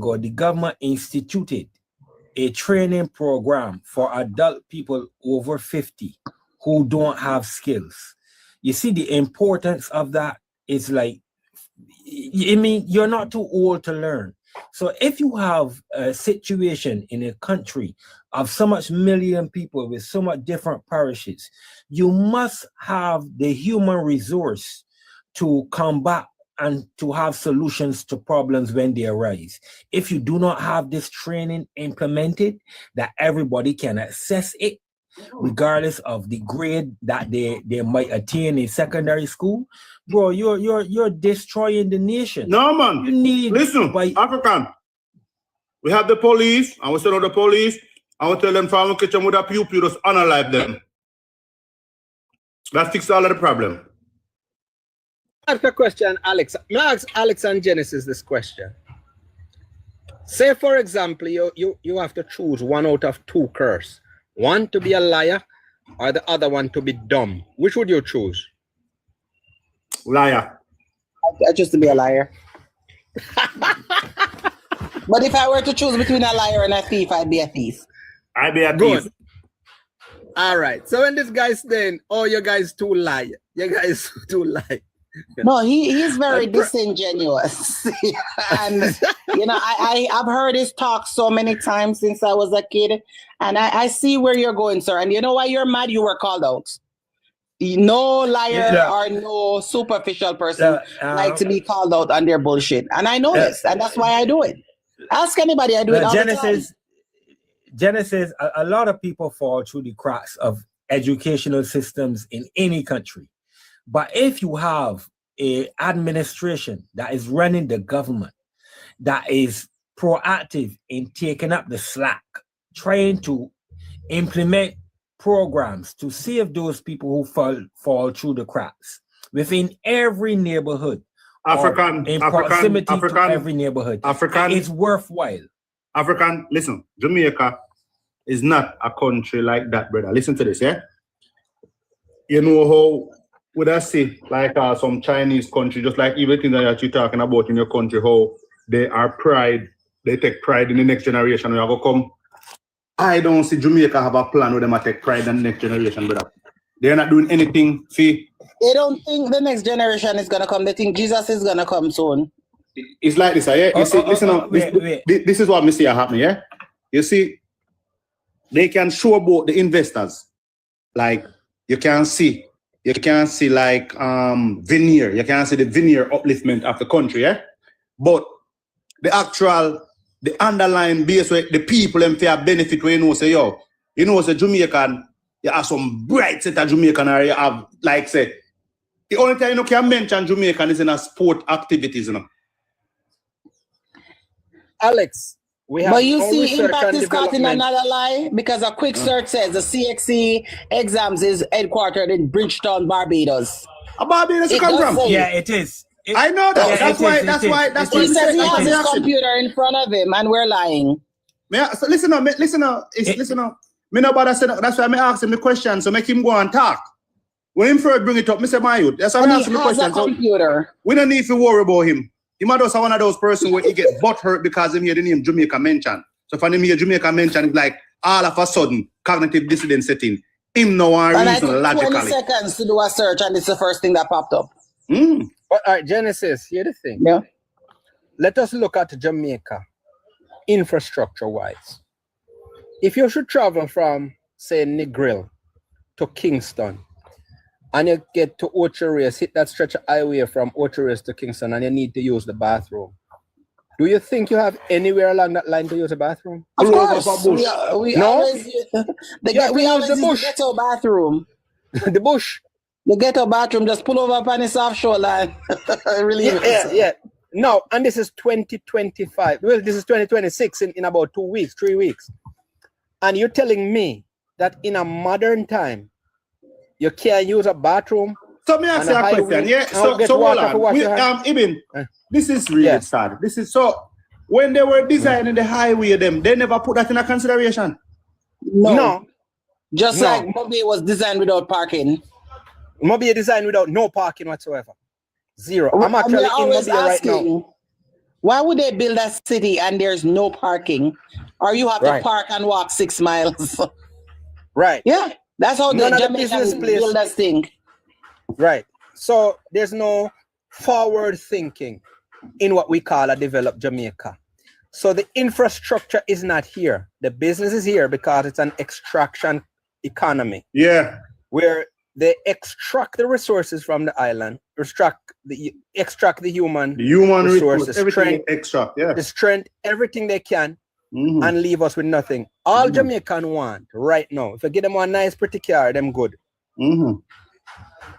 ago, the government instituted a training program for adult people over 50 who don't have skills. You see, the importance of that is like, I mean, you're not too old to learn. So if you have a situation in a country of so much million people with so much different parishes, you must have the human resource to combat and to have solutions to problems when they arise. If you do not have this training implemented, that everybody can access it, regardless of the grade that they might attain in secondary school, bro, you're destroying the nation. No, man. You need African. We have the police, and we send out the police, and we tell them from kitchen with a pew just unalive them. That fixes all of the problem. I have a question, Alex. I'm gonna ask Alex and Genesis this question. Say, for example, you have to choose one out of two curse. One to be a liar, or the other one to be dumb. Which would you choose? Liar. I choose to be a liar. But if I were to choose between a liar and a thief, I'd be a thief. I'd be a thief. Good. All right. So when this guy's saying, "Oh, you guys too lie," you guys too lie. No, he's very disingenuous. And you know, I've heard his talk so many times since I was a kid, and I see where you're going, sir. And you know why you're mad? You were called out. No liar or no superficial person like to be called out on their bullshit. And I know this, and that's why I do it. Ask anybody, I do it all the time. Genesis, a lot of people fall through the cracks of educational systems in any country. But if you have an administration that is running the government, that is proactive in taking up the slack, trying to implement programs to save those people who fall through the cracks within every neighborhood, proximity to every neighborhood, it's worthwhile. African, listen, Jamaica is not a country like that, brother. Listen to this, yeah? You know how would I say, like some Chinese country, just like everything that you're talking about in your country, how they take pride in the next generation. When you go come, I don't see Jamaica have a plan where they might take pride in the next generation, brother. They're not doing anything. See, they don't think the next generation is gonna come. They think Jesus is gonna come soon. It's like this, yeah. You see, listen, this is what I see happening, yeah. You see, they can show about the investors, like you can see like veneer. You can see the veneer upliftment of the country, yeah? But the underlying base where the people them fair benefit where you know say, yo, you know, say Jamaican, you have some bright set of Jamaican, or you have, like say, the only time you can mention Jamaican is in a sport activities, you know. Alex, we have. But you see, Impact is caught in another lie because a quick search says the CXC exams is headquartered in Bridgetown, Barbados. Barbados you come from? Yeah, it is. I know that. Yeah, that's why. He says he has his computer in front of him, and we're lying. So listen now. Me no bother say that's why I ask him the question, so make him go and talk. When him first bring it up, Mr. Mayut, that's why I ask him the question. So we don't need to worry about him. He might also one of those persons where he get butt hurt because him hear the name Jamaica mentioned. So for him hear Jamaica mentioned, it's like all of a sudden cognitive dissonance setting. Him no one reason logically. 20 seconds to do a search, and it's the first thing that popped up. But all right, Genesis, here's the thing. Yeah. Let us look at Jamaica infrastructure-wise. If you should travel from, say, Negril to Kingston, and you get to Ocho Rios, hit that stretch of highway from Ocho Rios to Kingston, and you need to use the bathroom, do you think you have anywhere along that line to use a bathroom? Of course. We always use the ghetto bathroom. The bush. The ghetto bathroom, just pull over upon the South Shore line. Really? Yeah. No, and this is 2025. Well, this is 2026 in about 2 weeks, 3 weeks. And you're telling me that in a modern time, you can't use a bathroom? So me ask you a question, yeah? So hold on. Ibn, this is really sad. This is so, when they were designing the highway, they never put that in a consideration? No. Just like Mobile was designed without parking. Mobile designed without no parking whatsoever. Zero. I'm actually in Mobile right now. Why would they build a city and there's no parking, or you have to Right. park and walk 6 miles? Right. Yeah, that's how None the of the business Jamaicans place- build that thing. Right. So there's no forward thinking in what we call a developed Jamaica. So the infrastructure is not here. The business is here because it's an extraction economy Yeah. where they extract the resources from the island, extract the human The human resources, resource, everything strength, extra. Yeah. the strength, everything they can, Mhm. and leave us with nothing. All Mhm. Jamaican want right now, if you give them one nice pretty car, them good. Mhm.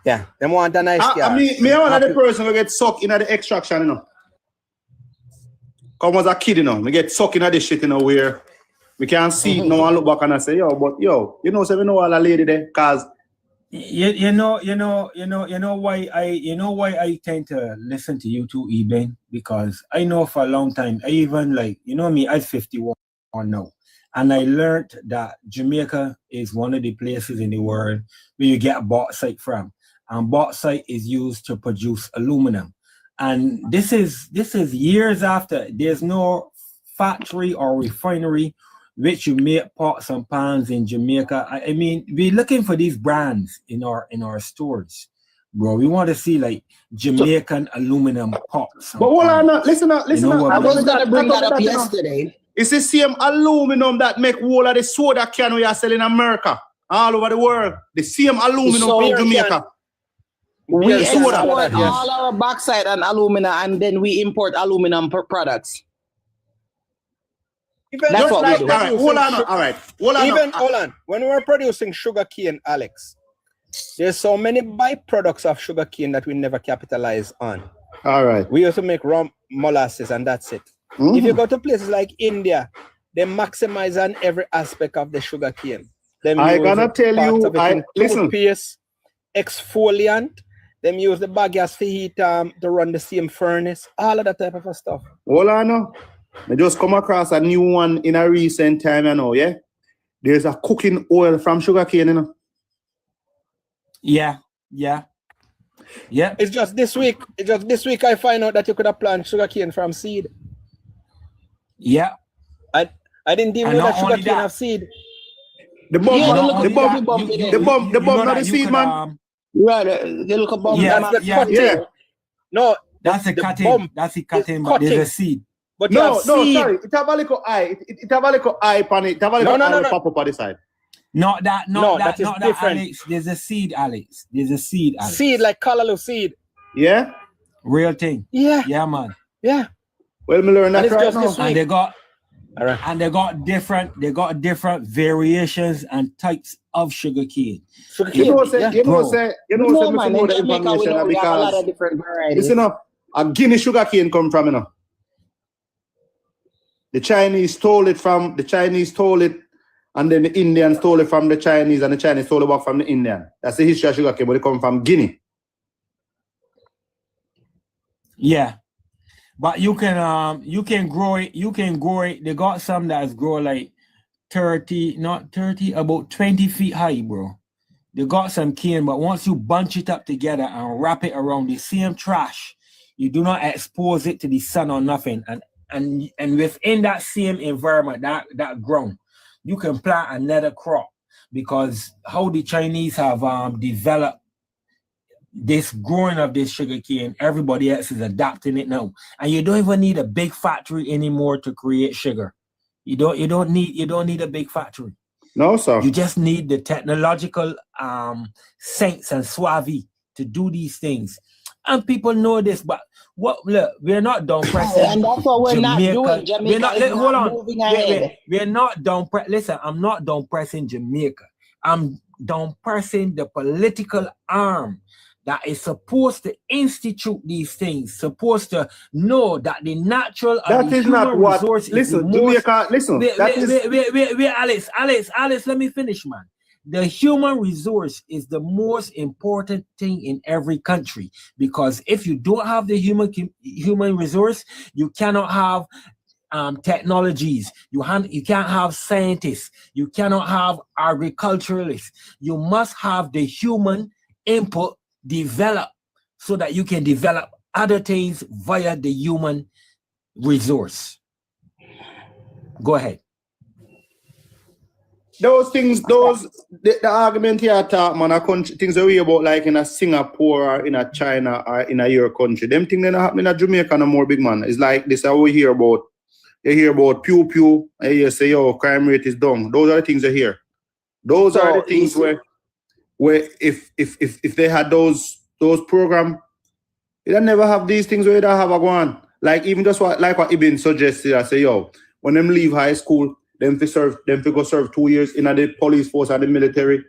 Yeah, them want a nice car. I mean, me one of the Happy- person who get sucked into the extraction, you know. Come as a kid, you know, me get sucked into this shit, you know, where we can't see it now and look back and I say, yo, but yo, you know, so we know all the lady there, cause You know why I tend to listen to you too, Eben, because I know for a long time, I even like, you know me, I'm 51 now, and I learned that Jamaica is one of the places in the world where you get bauxite from, and bauxite is used to produce aluminum, and this is years after there's no factory or refinery which you make pots and pans in Jamaica. I mean, we're looking for these brands in our stores, bro. We want to see like Jamaican aluminum pots. and but hold on, pans. listen, You know what I I'm was saying? gonna bring that up you know. yesterday. It's the same aluminum that make all of the soda can we are selling in America, all over the world. The same aluminum So from beer Jamaica. can- We Beer can, export all of that, yes. all our bauxite and alumina, and then we import aluminum products. Even That's Just what we like, do. all right, hold on, all right, hold on. Even hold on, when we were producing sugar cane, Alex, there's so many byproducts of sugar cane that we never capitalize on. all right. We used to make rum, molasses, and that's it. Mhm. If you go to places like India, they maximize on every aspect of the sugar cane. Them I use gonna tell parts you, of it in listen. toothpaste, exfoliant. Them use the bagasse for heat to run the same furnace. All of that type of stuff. Hold on now. I just come across a new one in a recent time, you know, yeah? There's a cooking oil from sugarcane, you know. Yeah. It's just this week. I find out that you could have planted sugar cane from seed. Yeah. I didn't even And know not that sugar only cane that- have seed. The bump, Yeah, And not look only at the that, bump you- in you- it. The bump, you the know bump, that not the you seed, could, man. Right, they look above Yeah, That's the yeah, cutting. yeah. No, That's a the cutting. bump That's a is cutting, but there's a cutting. seed. But you No, have no, seed. sorry. It have a little eye. It have a little eye on it. It have a little No, eye no, will no. pop up on the side. Not that, No, that is different. Alex. There's a seed, Alex. There's a seed, Alex. Seed like callaloo seed. Yeah? Real thing. Yeah, Yeah, man. yeah. Well, me learn And that it's right just now. this And week. they got different variations and types of sugar cane. Sugar You cane. know, say, Yeah. you know, Bro. say, you No, know, say, me man, know in the Jamaica, we information have a lot because, of different varieties. listen up, a Guinea sugar cane come from, you know. The Chinese stole it, and then the Indians stole it from the Chinese, and the Chinese stole it back from the Indian. That's the history of sugar cane, but it come from Guinea. Yeah. But you can grow it. They got some that's grow like 30, not 30, about 20 feet high, bro. They got some cane, but once you bunch it up together and wrap it around the same trash, you do not expose it to the sun or nothing. And within that same environment, that ground, you can plant another crop, because how the Chinese have developed this growing of this sugar cane, everybody else is adapting it now. And you don't even need a big factory anymore to create sugar. You don't need a big factory. No, sir. You just need the technological saints and suavi to do these things. And people know this, but look, we're not done pressing. And that's what we're not doing. Jamaica We're not, is hold not on. moving ahead. We're not done. Listen, I'm not done pressing Jamaica. I'm done pressing the political arm that is supposed to institute these things, supposed to know that the natural That is not what. resource Listen, is the most. Jamaica, listen. Wait, Alex, let me finish, man. The human resource is the most important thing in every country, because if you don't have the human resource, you cannot have technologies. You can't have scientists. You cannot have agriculturalists. You must have the human input developed so that you can develop other things via the human resource. Go ahead. Those things, the argument here talk, man, a country, things that we about like in a Singapore or in a China or in a your country. Them things that happen in a Jamaica no more, big man. It's like this how we hear about. You hear about pew pew, and you say, yo, crime rate is down. Those are the things you hear. Those are the things where if they had those programs, they never have these things where they don't have a go on. Like even just what Ibn suggested, I say, yo, when them leave high school, them to go serve 2 years in the police force or the military.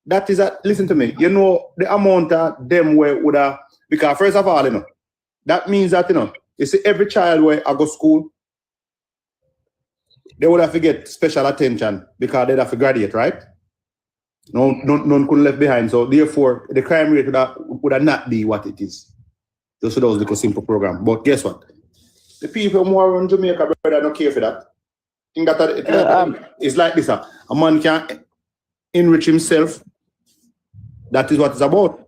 That is listen to me, you know the amount of them where would have, because first of all, you know, that means that, you know, you see every child where I go school, they would have to get special attention because they'd have to graduate, right? None could left behind. So therefore, the crime rate would have not be what it is. Just for those little simple program. But guess what? The people more around Jamaica, brother, don't care for that. I think that it's like this. A man can enrich himself. That is what it's about.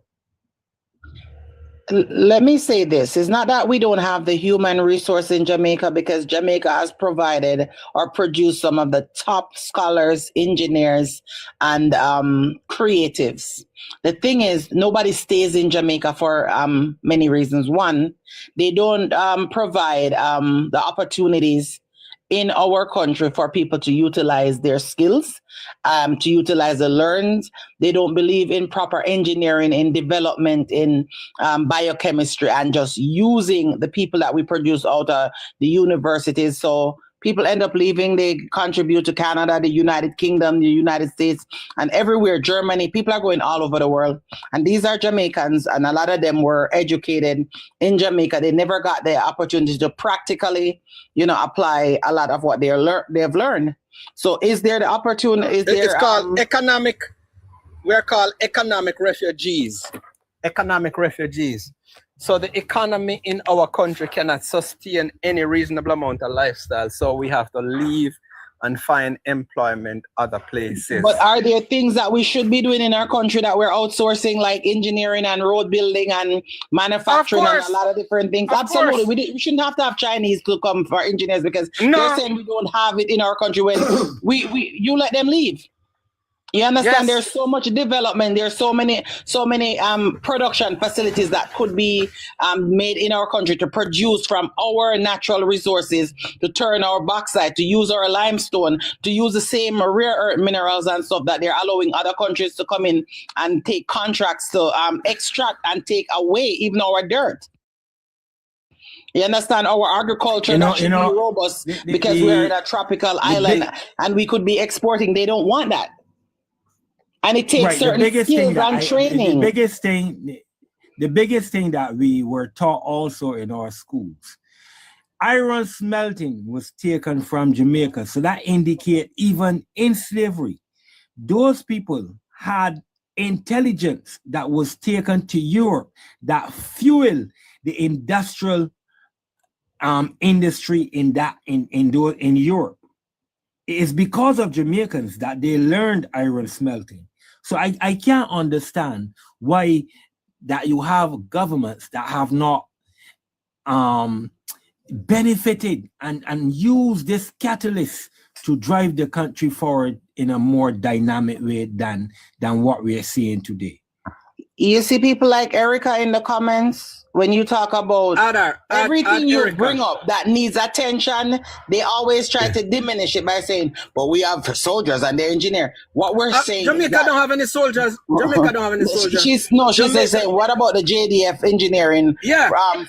Let me say this. It's not that we don't have the human resource in Jamaica, because Jamaica has provided or produced some of the top scholars, engineers, and creatives. The thing is, nobody stays in Jamaica for many reasons. One, they don't provide the opportunities in our country for people to utilize their skills, to utilize the learns. They don't believe in proper engineering, in development, in biochemistry, and just using the people that we produce out of the universities. So people end up leaving. They contribute to Canada, the United Kingdom, the United States, and everywhere, Germany. People are going all over the world. And these are Jamaicans, and a lot of them were educated in Jamaica. They never got the opportunity to practically, you know, apply a lot of what they've learned. So is there the opportunity? It's called economic, we're called economic refugees. Economic refugees. So the economy in our country cannot sustain any reasonable amount of lifestyle. So we have to leave and find employment other places. But are there things that we should be doing in our country that we're outsourcing, like engineering and road building and manufacturing and a lot of different things? Absolutely. We shouldn't have to have Chinese to come for engineers, because they're saying we don't have it in our country when you let them leave. You understand? Yes. There's so much development. There's so many production facilities that could be made in our country to produce from our natural resources, to turn our bauxite, to use our limestone, to use the same rare earth minerals and stuff that they're allowing other countries to come in and take contracts to extract and take away even our dirt. You understand? Our agriculture should be robust because we're in a tropical island and we could be exporting. They don't want that. And it takes certain skills and training. The biggest thing that we were taught also in our schools, iron smelting was taken from Jamaica. So that indicates even in slavery, those people had intelligence that was taken to Europe that fueled the industrial industry in Europe. It is because of Jamaicans that they learned iron smelting. So I can't understand why that you have governments that have not benefited and used this catalyst to drive the country forward in a more dynamic way than what we are seeing today. You see people like Erica in the comments. When you talk about everything you bring up that needs attention, they always try to diminish it by saying, but we have soldiers and they're engineers. What we're saying Jamaica don't have any soldiers. Jamaica don't have any soldiers. She's saying, what about the JDF engineering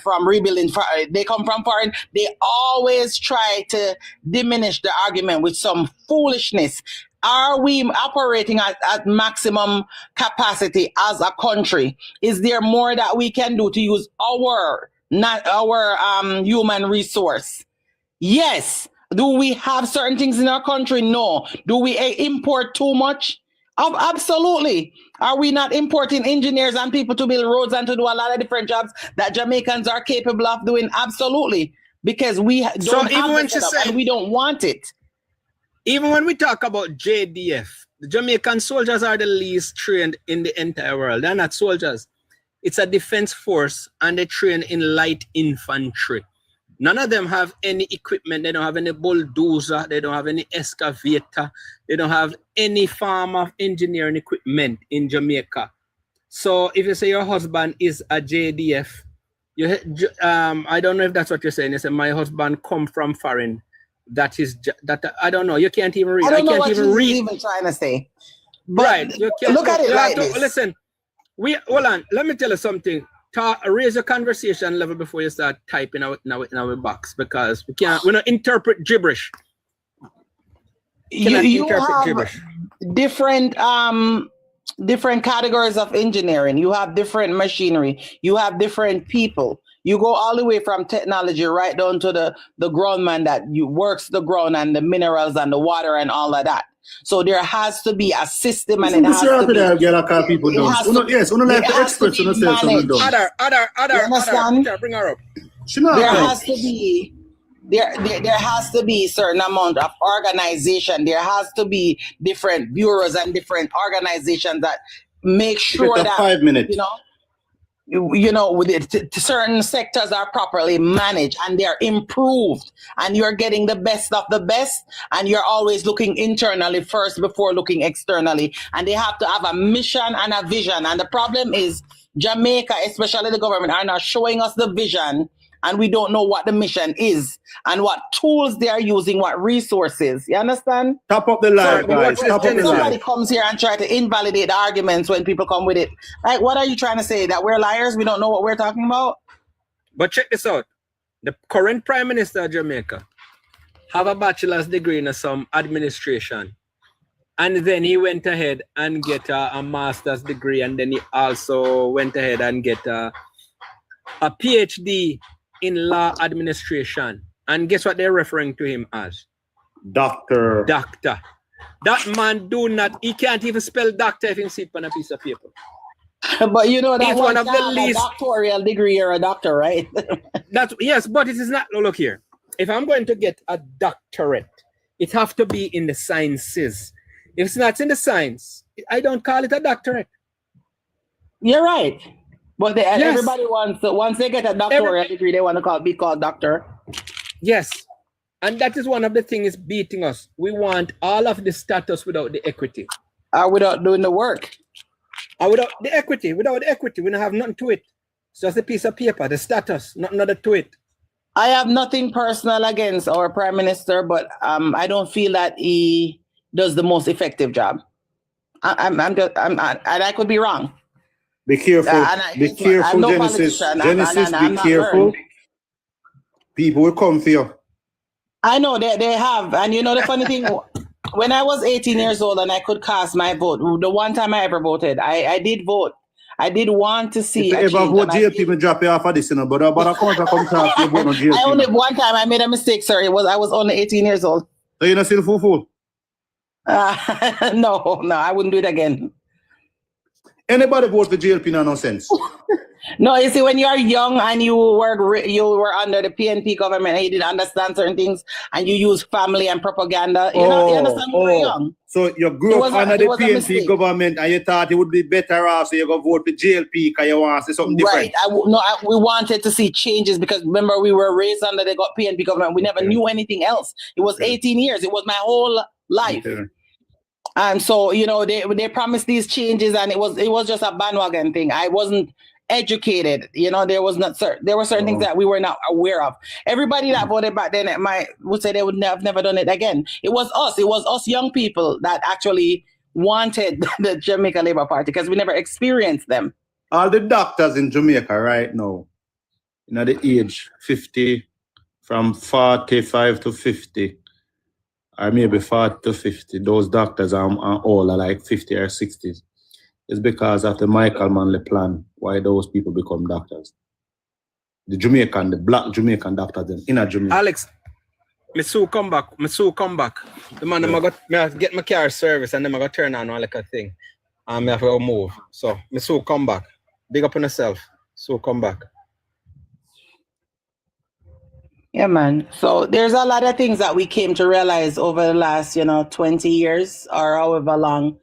from rebuilding? They come from foreign. They always try to diminish the argument with some foolishness. Are we operating at maximum capacity as a country? Is there more that we can do to use our human resource? Yes. Do we have certain things in our country? No. Do we import too much? Absolutely. Are we not importing engineers and people to build roads and to do a lot of different jobs that Jamaicans are capable of doing? Absolutely. Because we don't have it set up and we don't want it. Even when we talk about JDF, the Jamaican soldiers are the least trained in the entire world. They're not soldiers. It's a defense force and they train in light infantry. None of them have any equipment. They don't have any bulldozer. They don't have any excavator. They don't have any form of engineering equipment in Jamaica. So if you say your husband is a JDF, I don't know if that's what you're saying. You say my husband come from foreign. That I don't know. You can't even read. I don't know what you're read. even trying to say. But right. You can't, look at it like this. Listen, hold on. Let me tell you something. Raise your conversation level before you start typing out in our box, because we don't interpret gibberish. You have different categories of engineering. You have different machinery. You have different people. You go all the way from technology right down to the groundman that works the ground and the minerals and the water and all of that. So there has to be a system, and it has to be. Yes, like the experts in the Other, bring her up. There has to be. There has to be a certain amount of organization. There has to be different bureaus and different organizations that make sure that 5 minutes. Certain sectors are properly managed and they're improved, and you're getting the best of the best, and you're always looking internally first before looking externally, and they have to have a mission and a vision. And the problem is Jamaica, especially the government, are not showing us the vision, and we don't know what the mission is and what tools they are using, what resources. You understand? Top up the line, guys. Somebody comes here and try to invalidate the arguments when people come with it. Like, what are you trying to say? That we're liars? We don't know what we're talking about? But check this out. The current Prime Minister of Jamaica have a bachelor's degree in some administration. And then he went ahead and get a master's degree. And then he also went ahead and get a PhD in law administration. And guess what they're referring to him as? Doctor. That man he can't even spell doctor if he see it on a piece of paper. But that one of the least a doctoral degree or a doctor, right? Yes, but it is not. Look here. If I'm going to get a doctorate, it have to be in the sciences. If it's not in the science, I don't call it a doctorate. You're right. But everybody once they get a doctoral degree, they want to be called doctor. Yes. And that is one of the things beating us. We want all of the status without the equity. Without doing the work. Without the equity. Without the equity, we don't have nothing to it. It's just a piece of paper, the status, nothing other to it. I have nothing personal against our Prime Minister, but I don't feel that he does the most effective job. I could be wrong. Be careful. Be careful, Genesis. Genesis, be careful. People will come for you. I know they have. And the funny thing, when I was 18 years old and I could cast my vote, the one time I ever voted, I did vote. I did want to see. If you ever vote Jlpnp, drop you off of this, but I come talk to you about Jlpnp. I only one time I made a mistake, sir. I was only 18 years old. So you're not still fool? No, I wouldn't do it again. Anybody vote for Jlpnp, no sense. No, you see, when you are young and you were under the PNP government and you didn't understand certain things and you use family and propaganda, you understand, we were young. So you grew up under the PNP government and you thought it would be better off, so you go vote for JLP because you want to say something different. Right. We wanted to see changes because remember, we were raised under the PNP government. We never knew anything else. It was 18 years. It was my whole life. Okay. And so, they promised these changes and it was just a bandwagon thing. I wasn't educated. There were certain things that we were not aware of. Everybody that voted back then would say they would have never done it again. It was us young people that actually wanted the Jamaica Labour Party because we never experienced them. All the doctors in Jamaica right now, the age 50, from 45 to 50, or maybe 40 to 50, those doctors are all like 50 or 60s. It's because of the Michael Manley plan why those people become doctors. The black Jamaican doctors in Jamaica. Alex, me soon come back. The man, I get my car service and then I go turn on like a thing. And I have to move. So, me soon come back. Big up on yourself. So come back. Yeah, man. So there's a lot of things that we came to realize over the last, 20 years or however long.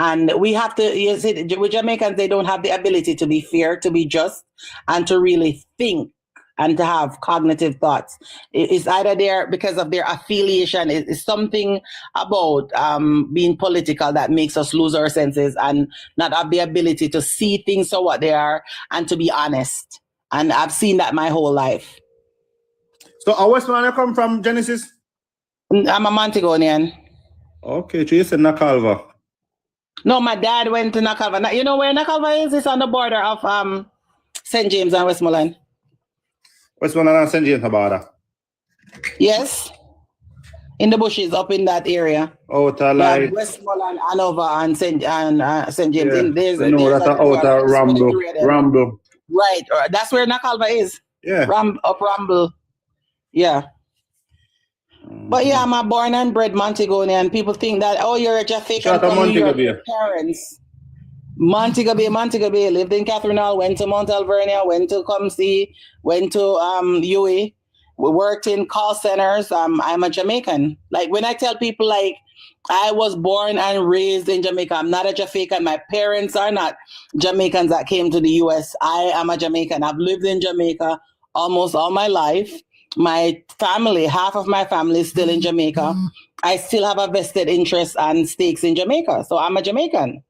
And we have to, with Jamaicans, they don't have the ability to be fair, to be just, and to really think and to have cognitive thoughts. It's either there because of their affiliation. It's something about being political that makes us lose our senses and not have the ability to see things for what they are and to be honest. And I've seen that my whole life. So, where's you come from, Genesis? I'm a Montegonian. Okay, so you said Nakalva. No, my dad went to Nakalva. You know where Nakalva is? It's on the border of St. James and Westmoreland. Westmoreland and St. James border? Yes. In the bushes up in that area. Outer like Westmoreland, Hanover, and St. James. Yeah. There's that's an outer Ramble. Right. That's where Nakalva is. Yeah. Ramble. Yeah. But yeah, I'm a born and bred Montegonian. People think that, oh, you're a Jamaican from New York, your parents. Montego Bay, lived in Catherine Hall, went to Mount Alvernia, went to Comsey, went to UA. We worked in call centers. I'm a Jamaican. Like when I tell people like I was born and raised in Jamaica, I'm not a Jamaican. My parents are not Jamaicans that came to the US. I am a Jamaican. I've lived in Jamaica almost all my life. My family, half of my family is still in Jamaica. I still have a vested interest and stakes in Jamaica. So I'm a Jamaican.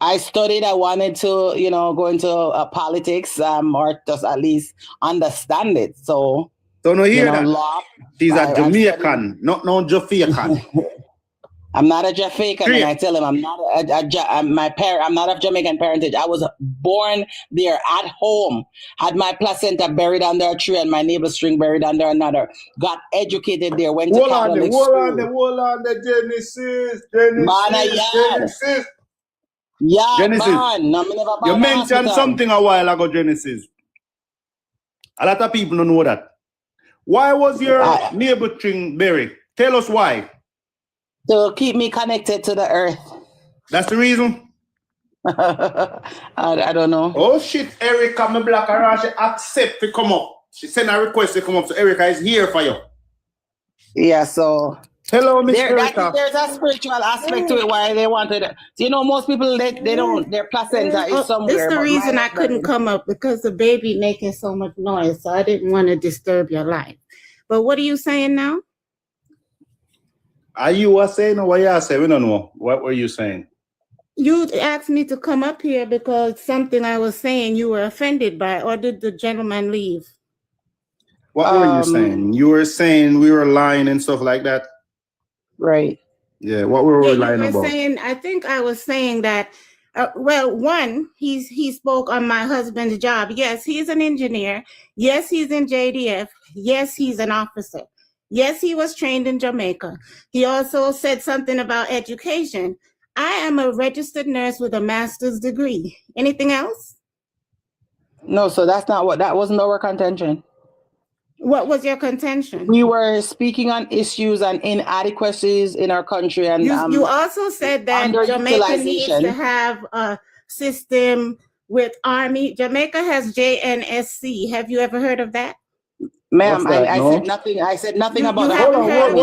I studied, I wanted to, go into politics or just at least understand it. So, no hear that. Law. He's a Jamaican, not no Jamaican. I'm not a Jamaican, and I tell him I'm not I'm not of Jamaican parentage. I was born there at home. Had my placenta buried under a tree and my navel string buried under another. Got educated there. Went to Catholic school. Hold on, Genesis. Yeah, Genesis. man. You mentioned something a while ago, Genesis. A lot of people don't know that. Why was your navel string buried? Tell us why. To keep me connected to the earth. That's the reason? I don't know. Oh shit, Erica, my black around, she accept to come up. She sent a request to come up, so Erica is here for you. Yeah, so... Hello, Miss Erica. There's a spiritual aspect to it why they wanted it. So, most people, they don't, their placenta is somewhere. This is the reason I couldn't come up, because the baby making so much noise, so I didn't want to disturb your life. But what are you saying now? Are you saying or what you saying? We don't know. What were you saying? You asked me to come up here because something I was saying you were offended by, or did the gentleman leave? What were you saying? You were saying we were lying and stuff like that? Right. Yeah, what were we lying about? I think I was saying that, he spoke on my husband's job. Yes, he's an engineer. Yes, he's in JDF. Yes, he's an officer. Yes, he was trained in Jamaica. He also said something about education. I am a registered nurse with a master's degree. Anything else? No, so that wasn't our contention. What was your contention? We were speaking on issues and inadequacies in our country. And you also said that Jamaica needs to have a system with Army. Jamaica has JNSC. Have you ever heard of that? Ma'am, I said nothing. I said nothing about the Army.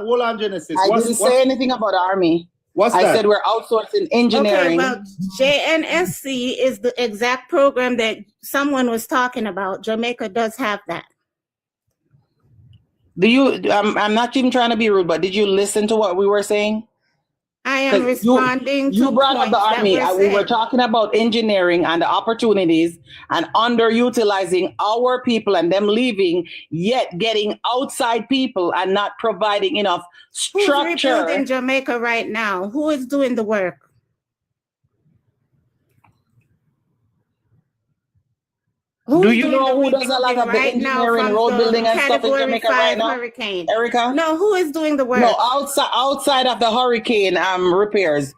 Hold on, Genesis. I didn't say anything about the Army. What's that? I said we're outsourcing engineering. Okay, well, JNSC is the exact program that someone was talking about. Jamaica does have that. I'm not even trying to be rude, but did you listen to what we were saying? I am responding to you brought up the Army. We were talking about engineering and the opportunities and underutilizing our people and them leaving, yet getting outside people and not providing enough structure. Who's rebuilding Jamaica right now? Who is doing the work? Do you know who does a lot of the engineering, road building and stuff in Jamaica right now? Hurricane. Erica? No, who is doing the work? No, outside of the hurricane repairs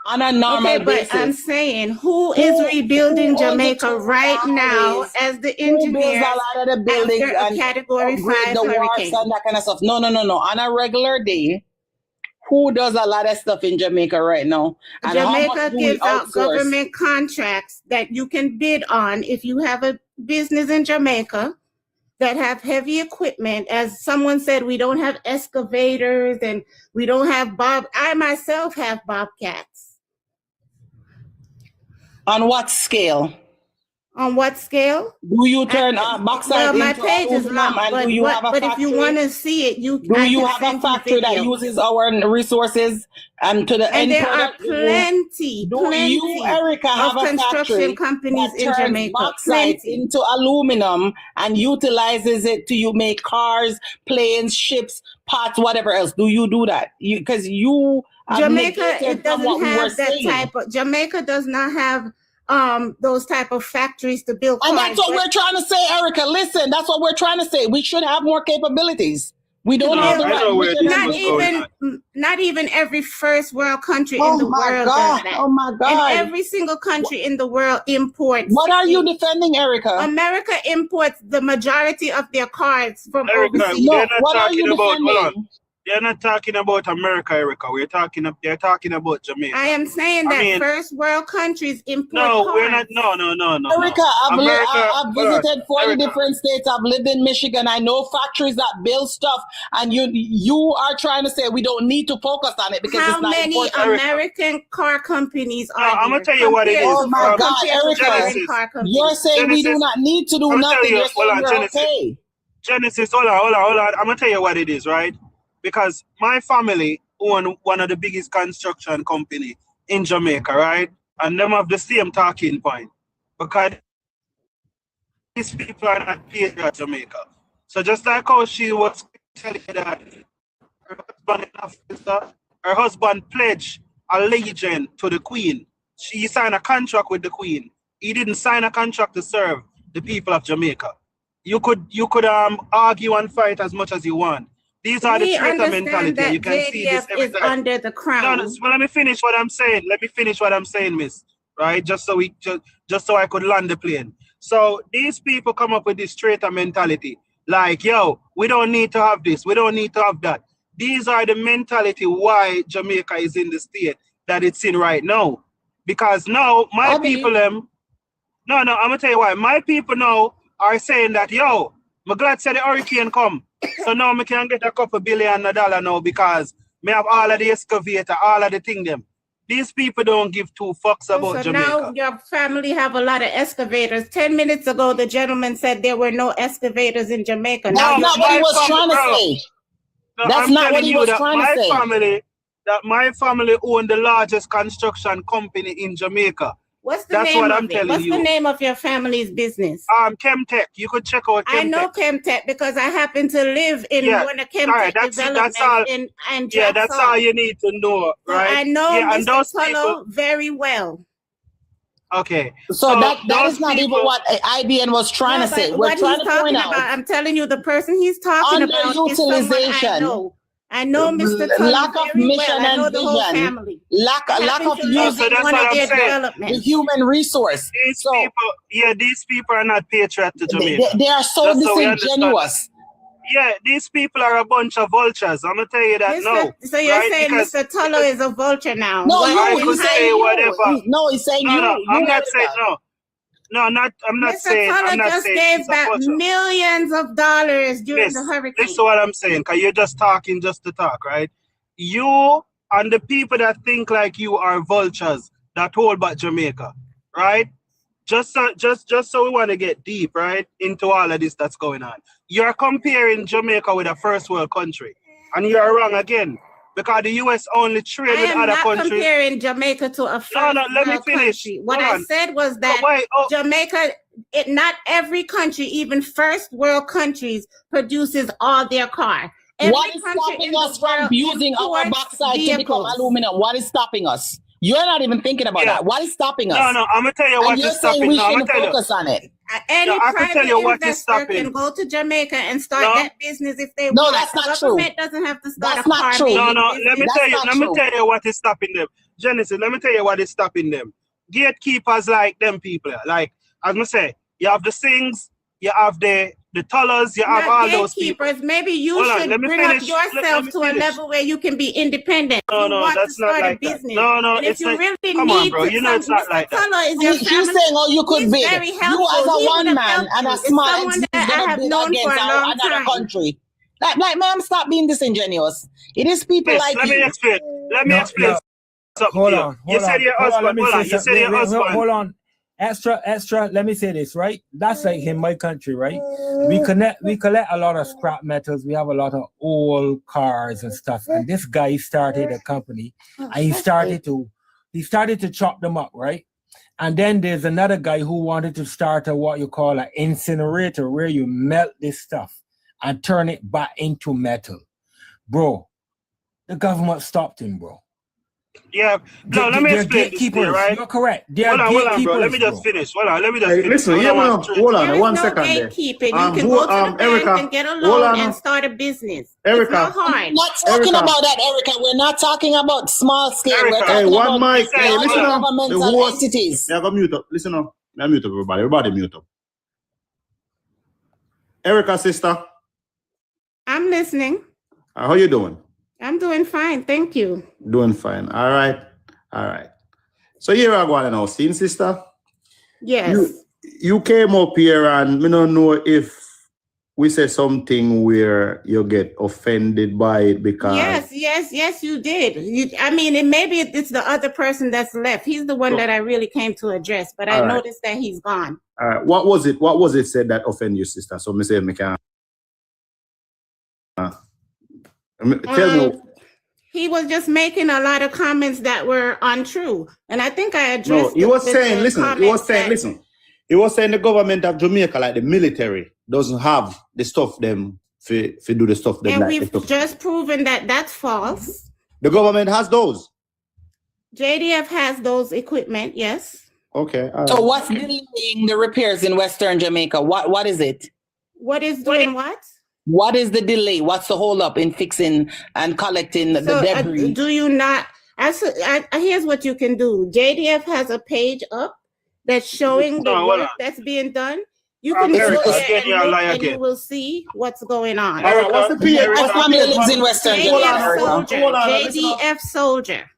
on a normal basis. But I'm saying, who is rebuilding Jamaica right now as the engineers a lot of the buildings after a Category 5 hurricane? And that kind of stuff. No. On a regular day, who does a lot of stuff in Jamaica right now? And Jamaica gives out government contracts that you can bid on if you have a business in Jamaica that have heavy equipment. As someone said, we don't have excavators and we don't have I myself have bobcats. On what scale? On what scale? Do you turn bauxite Well, my into page is aluminum, locked, and do you have a but factory? if you want to see it, Do you have a factory that uses our resources and to the and end there are product? plenty you, Erica, have of a construction factory companies that in turns Jamaica. bauxite Plenty. into aluminum and utilizes it to you make cars, planes, ships, pots, whatever else? Do you do that? Because you Jamaica, it doesn't what we were have that saying. type of. Jamaica does not have those type of factories to build cars. And that's what we're trying to say, Erica. Listen, that's what we're trying to say. We should have more capabilities. We don't have the right. Not even every first world country in the world does that. Oh my God! And every single country in the world imports. What are you defending, Erica? America imports the majority of their cars from overseas. No, what are you defending? They're not talking about America, Erica. They're talking about Jamaica. I am saying that first world countries import cars. We're not. No. Erica, I've visited 40 different states. I've lived in Michigan. I know factories that build stuff, and you are trying to say we don't need to focus on it because how it's not many important. American car companies are there? I'm gonna tell you what it is. Oh my God, Erica, you're saying we do not need to do nothing. You're saying we're okay. Genesis, hold on. I'm gonna tell you what it is, right? Because my family own one of the biggest construction company in Jamaica, right? And them have the same talking point. Because these people are not paid at Jamaica. So just like how she was telling you that her husband pledged allegiance to the Queen. She signed a contract with the Queen. He didn't sign a contract to serve the people of Jamaica. You could argue and fight as much as you want. These are the traitor mentality. You can see this every time. Under the crown. No, well, let me finish what I'm saying. Miss. Right? Just so I could land the plane. So these people come up with this traitor mentality. Like, yo, we don't need to have this. We don't need to have that. These are the mentality why Jamaica is in the state that it's in right now. Because now my people I'm gonna tell you why. My people now are saying that, yo, I'm glad said the hurricane come. So now I can get a couple $1 billion now because me have all of the excavator, all of the thing them. These people don't give two fucks about Jamaica. Now your family have a lot of excavators. 10 minutes ago, the gentleman said there were no excavators in Jamaica. That's not what he was trying to say. That's not what he was trying to say. My family own the largest construction company in Jamaica. What's the name of your family's business? Chemtech. You could check out Chemtech. I know Chemtech because I happen to live in one of Chemtech developments in that's all you need to know, right? So I know Mr. Tullo very well. Okay. So that is not even what IBN was trying to say. We're trying to point out. I'm telling you, the person he's talking about is someone I know. I know Mr. Tullo lack of mission and vision, lack of using one of their development. The human resource. These people are not patriot to Jamaica. They are so disingenuous. Yeah, these people are a bunch of vultures. I'm gonna tell you that now. So you're saying Mr. Tullo is a vulture now? No, he's saying whatever. No, he's saying you. I'm not saying no. No, I'm not saying. Mr. Tullo just gave back millions of dollars during the hurricane. This is what I'm saying, because you're just talking just to talk, right? You and the people that think like you are vultures that hold back Jamaica, right? Just so we want to get deep, right, into all of this that's going on. You're comparing Jamaica with a first world country, and you're wrong again. Because the U.S. only trade with other countries. I am not comparing Jamaica to a first world country. What I said was that Jamaica, not every country, even first world countries, produces all their car. What is stopping us from using our bauxite to become aluminum? What is stopping us? You're not even thinking about that. What is stopping us? No, I'm going to tell you what is stopping us. We shouldn't focus on it. Any private investor can go to Jamaica and start that business if they want. No, that's not true. Government doesn't have to start that's not true. No, let me tell you what is stopping them. Genesis, let me tell you what is stopping them. Gatekeepers like them people. Like, as I say, you have the Sings, you have the Tullos, you have all those people. Maybe you should bring up yourself to a level where you can be independent. No, that's not like that. No, it's like, really come on, bro. You know it's not like that. He's saying, you could be. You as a one man and a smart is going to be against another country. Like, ma'am, stop being disingenuous. It is people like you. Let me explain. Hold on. You said your husband. Hold on. extra. Let me say this, right? That's like in my country, right? We collect a lot of scrap metals. We have a lot of old cars and stuff. And this guy started a company, and he started to chop them up, right? And then there's another guy who wanted to start what you call an incinerator, where you melt this stuff and turn it back into metal. Bro, the government stopped him, bro. Yeah, no, let me explain this to you, right? You're correct. Hold on, bro. Let me just finish. Hold on, let me just finish. Listen, hold on, 1 second there. Gatekeeping. You can go to the Erica, bank and get a loan and start a business. Erica, it's not hard. We're not talking about that, Erica. We're not talking about small scale. Erica, We're talking about mic. Hey, listen up. governmental entities. Yeah, go mute up. Listen up. Yeah, mute up, everybody. Everybody mute up. Erica, sister. I'm listening. How you doing? I'm doing fine. Thank you. Doing fine. All right. So here I go now, scene, sister. Yes. You came up here and we don't know if we say something where you get offended by it because Yes, you did. I mean, maybe it's the other person that's left. He's the one that I really came to address, but I noticed that he's gone. All right. What was it said that offended you, sister? So me say me can tell me. He was just making a lot of comments that were untrue, and I think I addressed. No, he was saying, listen. He was saying the government of Jamaica, like the military, doesn't have the stuff them for do the stuff them. And we've just proven that that's false. The government has those. JDF has those equipment, yes. Okay. So what's delaying the repairs in Western Jamaica? What is it? What is doing what? What is the delay? What's the hold up in fixing and collecting the debris? Do you not? Here's what you can do. JDF has a page up that's showing the work that's being done. You can go there and you will see what's going on. What's the PA? My family lives in Western Jamaica. JDF soldier.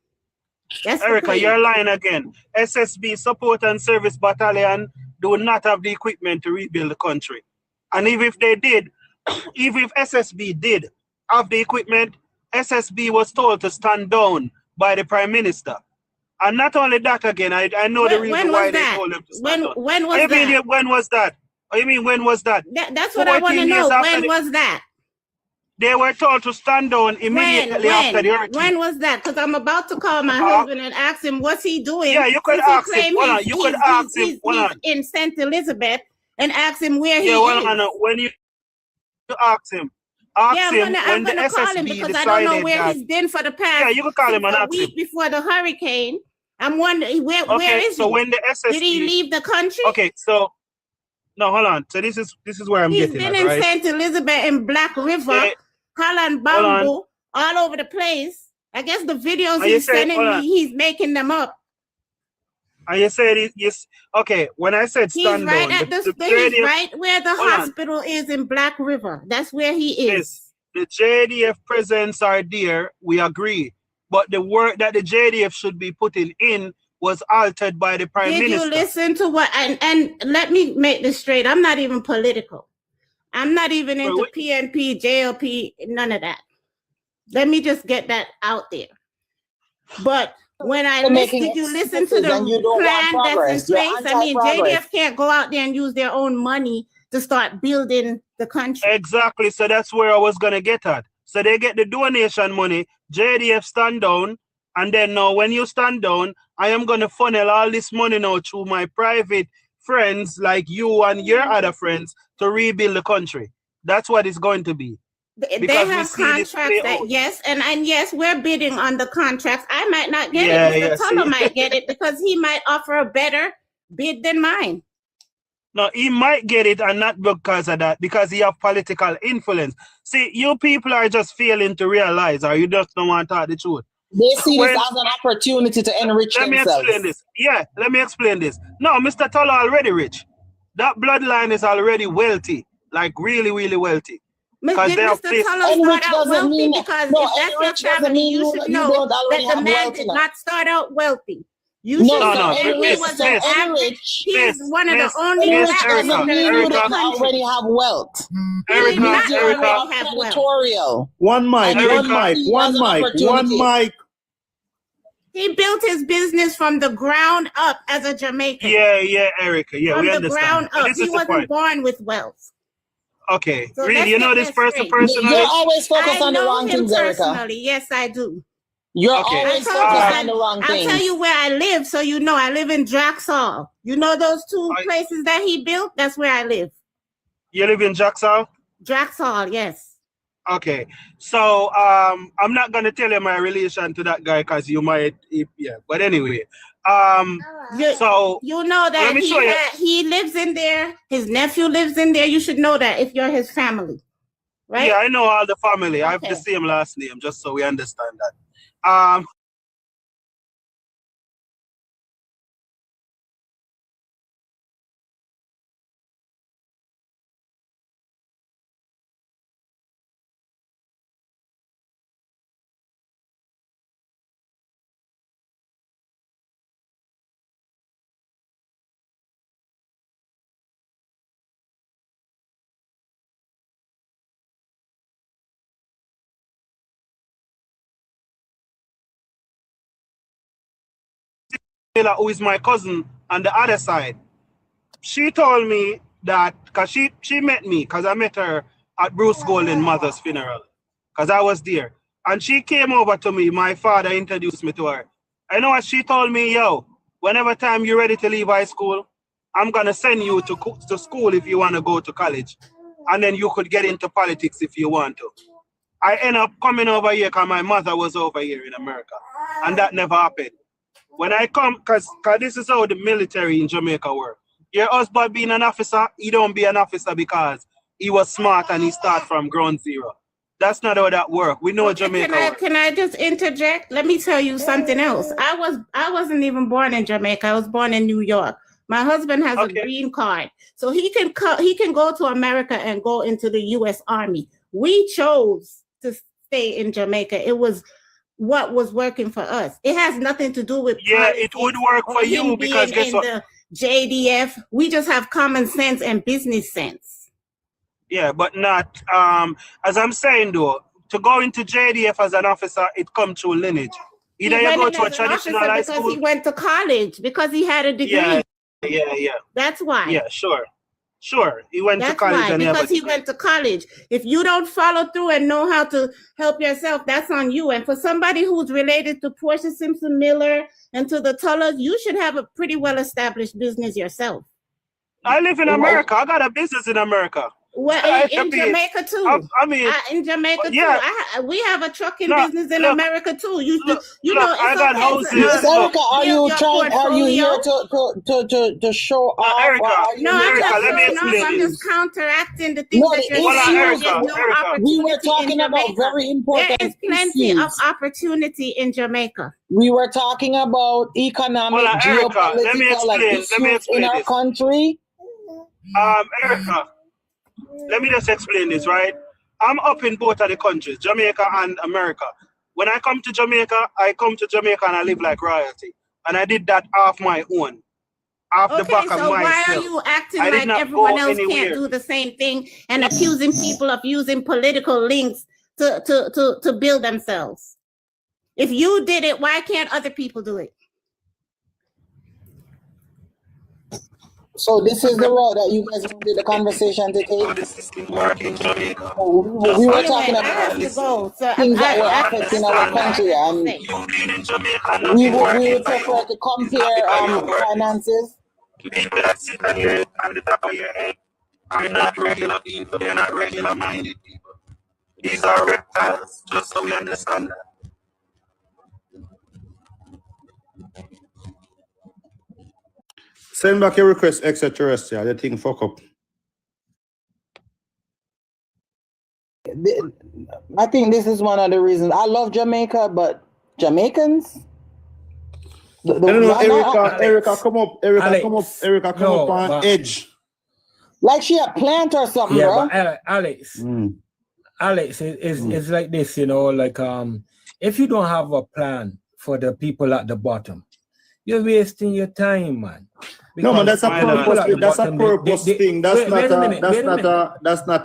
That's Erica, you're lying again. SSB Support and Service Battalion do not have the equipment to rebuild the country. And even if they did, even if SSB did have the equipment, SSB was told to stand down by the Prime Minister. And not only that, again, I know the reason why they told him to stand down. When was that? When was that? You mean when was that? That's what I want to know. When was that? They were told to stand down immediately after the hurricane. When was that? Because I'm about to call my husband and ask him what's he doing. Yeah, you could ask him. You could ask him. He's in St. Elizabeth and ask him where he is. When you ask him. When the SSB call him because decided I don't know where he's been for the past you can call him and ask week him. Before the hurricane. I'm wondering where is he? So when the SSB did he leave the country? Okay, so no, hold on. So this is where I'm getting at, right? He's been in St. Elizabeth and Black River, Holland Bamboo, all over the place. I guess the videos he's sending me, he's making them up. And you said yes. Okay, when I said stand he's right down, at he's right where the hospital is in Black River. That's where he is. Yes, the JDF presence are there. We agree, but the work that the JDF should be putting in was altered by the Prime Minister. Did you listen to what? And let me make this straight. I'm not even political. I'm not even into PNP, JLP, none of that. Let me just get that out there. But when I listen to the plan that's in place, I mean, JDF can't go out there and use their own money to start building the country. Exactly. So that's where I was going to get at. So they get the donation money, JDF stand down, and then now when you stand down, I am going to funnel all this money now through my private friends like you and your other friends to rebuild the country. That's what it's going to be. They have contracts that, yes, and yes, we're bidding on the contracts. I might not get it. Mr. Tulloh might get it because he might offer a better bid than mine. No, he might get it and not because of that, because he have political influence. See, you people are just failing to realize, or you just don't want to tell the truth. They see this as an opportunity to enrich themselves. Let me explain this. Yeah, let me explain this. No, Mr. Tulloh already rich. That bloodline is already wealthy, like really, really wealthy. Because they have Mr. Tulloh start out wealthy because if that's your family, you should know that the man did not start out wealthy. You should know he was an average. He's one of the only Erica already have wealth. One mic. He He built his business from the ground up as a Jamaican. Yeah, Erica. Yeah, From we the understand. ground But up. this He is the wasn't point. born with wealth. Okay, So really, let's you know get this that person straight. personally? You're always focused I on the know wrong him things, Erica. personally. Yes, I do. You're Okay. always I told you focused that. on the wrong I'll tell things. you where I live, so you know. I live in Draxall. You know those two places that he built? That's where I live. You live in Jackson? Draxall, yes. Okay, so I'm not gonna tell you my relation to that guy because you might, yeah. But anyway, so you know that let me show you. he lives in there. His nephew lives in there. You should know that if you're his family, right? Yeah, I know all the family. I have the Okay. same last name, just so we understand that. Who is my cousin on the other side. She told me that because she met me because I met her at Bruce Golden's mother's funeral because I was there. And she came over to me. My father introduced me to her. I know what she told me, yo, whenever time you're ready to leave high school, I'm going to send you to school if you want to go to college. And then you could get into politics if you want to. I end up coming over here because my mother was over here in America. And that never happened. When I come, because this is how the military in Jamaica work. Your husband being an officer, he don't be an officer because he was smart and he start from ground zero. That's not how that work. We know Jamaica. Can I just interject? Let me tell you something else. I wasn't even born in Jamaica. I was born in New York. My husband has a green card, so he can go to America and go into the U.S. Army. We chose to stay in Jamaica. It was what was working for us. It has nothing to do with it would work for you because guess what? The JDF, we just have common sense and business sense. Yeah, but not as I'm saying though, to go into JDF as an officer, it comes through lineage. Either you go to a traditional high school because he went to college because he had a degree. Yeah. That's why. Yeah, sure. He went to college because he went to college. If you don't follow through and know how to help yourself, that's on you. And for somebody who's related to Portia Simpson Miller and to the Tullers, you should have a pretty well-established business yourself. I live in America. I got a business in America. Well, in Jamaica too. In Jamaica too. We have a trucking business in America too. You know, I got houses. Erica, are you here to show off? Erica, let me explain. I'm just counteracting the things that you're saying. We were talking about very important issues. There is plenty of opportunity in Jamaica. We were talking about economic, geopolitical issues in our country. Erica, let me just explain this, right? I'm up in both of the countries, Jamaica and America. When I come to Jamaica, and I live like royalty. And I did that off my own. Off the back of myself. Why are you acting like everyone else can't do the same thing and accusing people of using political links to build themselves? If you did it, why can't other people do it? So this is the road that you guys wanted the conversation to take. We were talking about things that were affecting our country, and we would prefer to compare finances. People that sit here on the top of your head are not regular people. They're not regular-minded people. These are reptiles, just so we understand that. Send back your request, extraterrestrial. The thing fuck up. I think this is one of the reasons. I love Jamaica, but Jamaicans? Erica, come up. Erica, come up on edge. Like she a plant or something, bro. But Alex, it's like this, you know, like if you don't have a plan for the people at the bottom, you're wasting your time, man. No, man, that's a purpose thing. That's not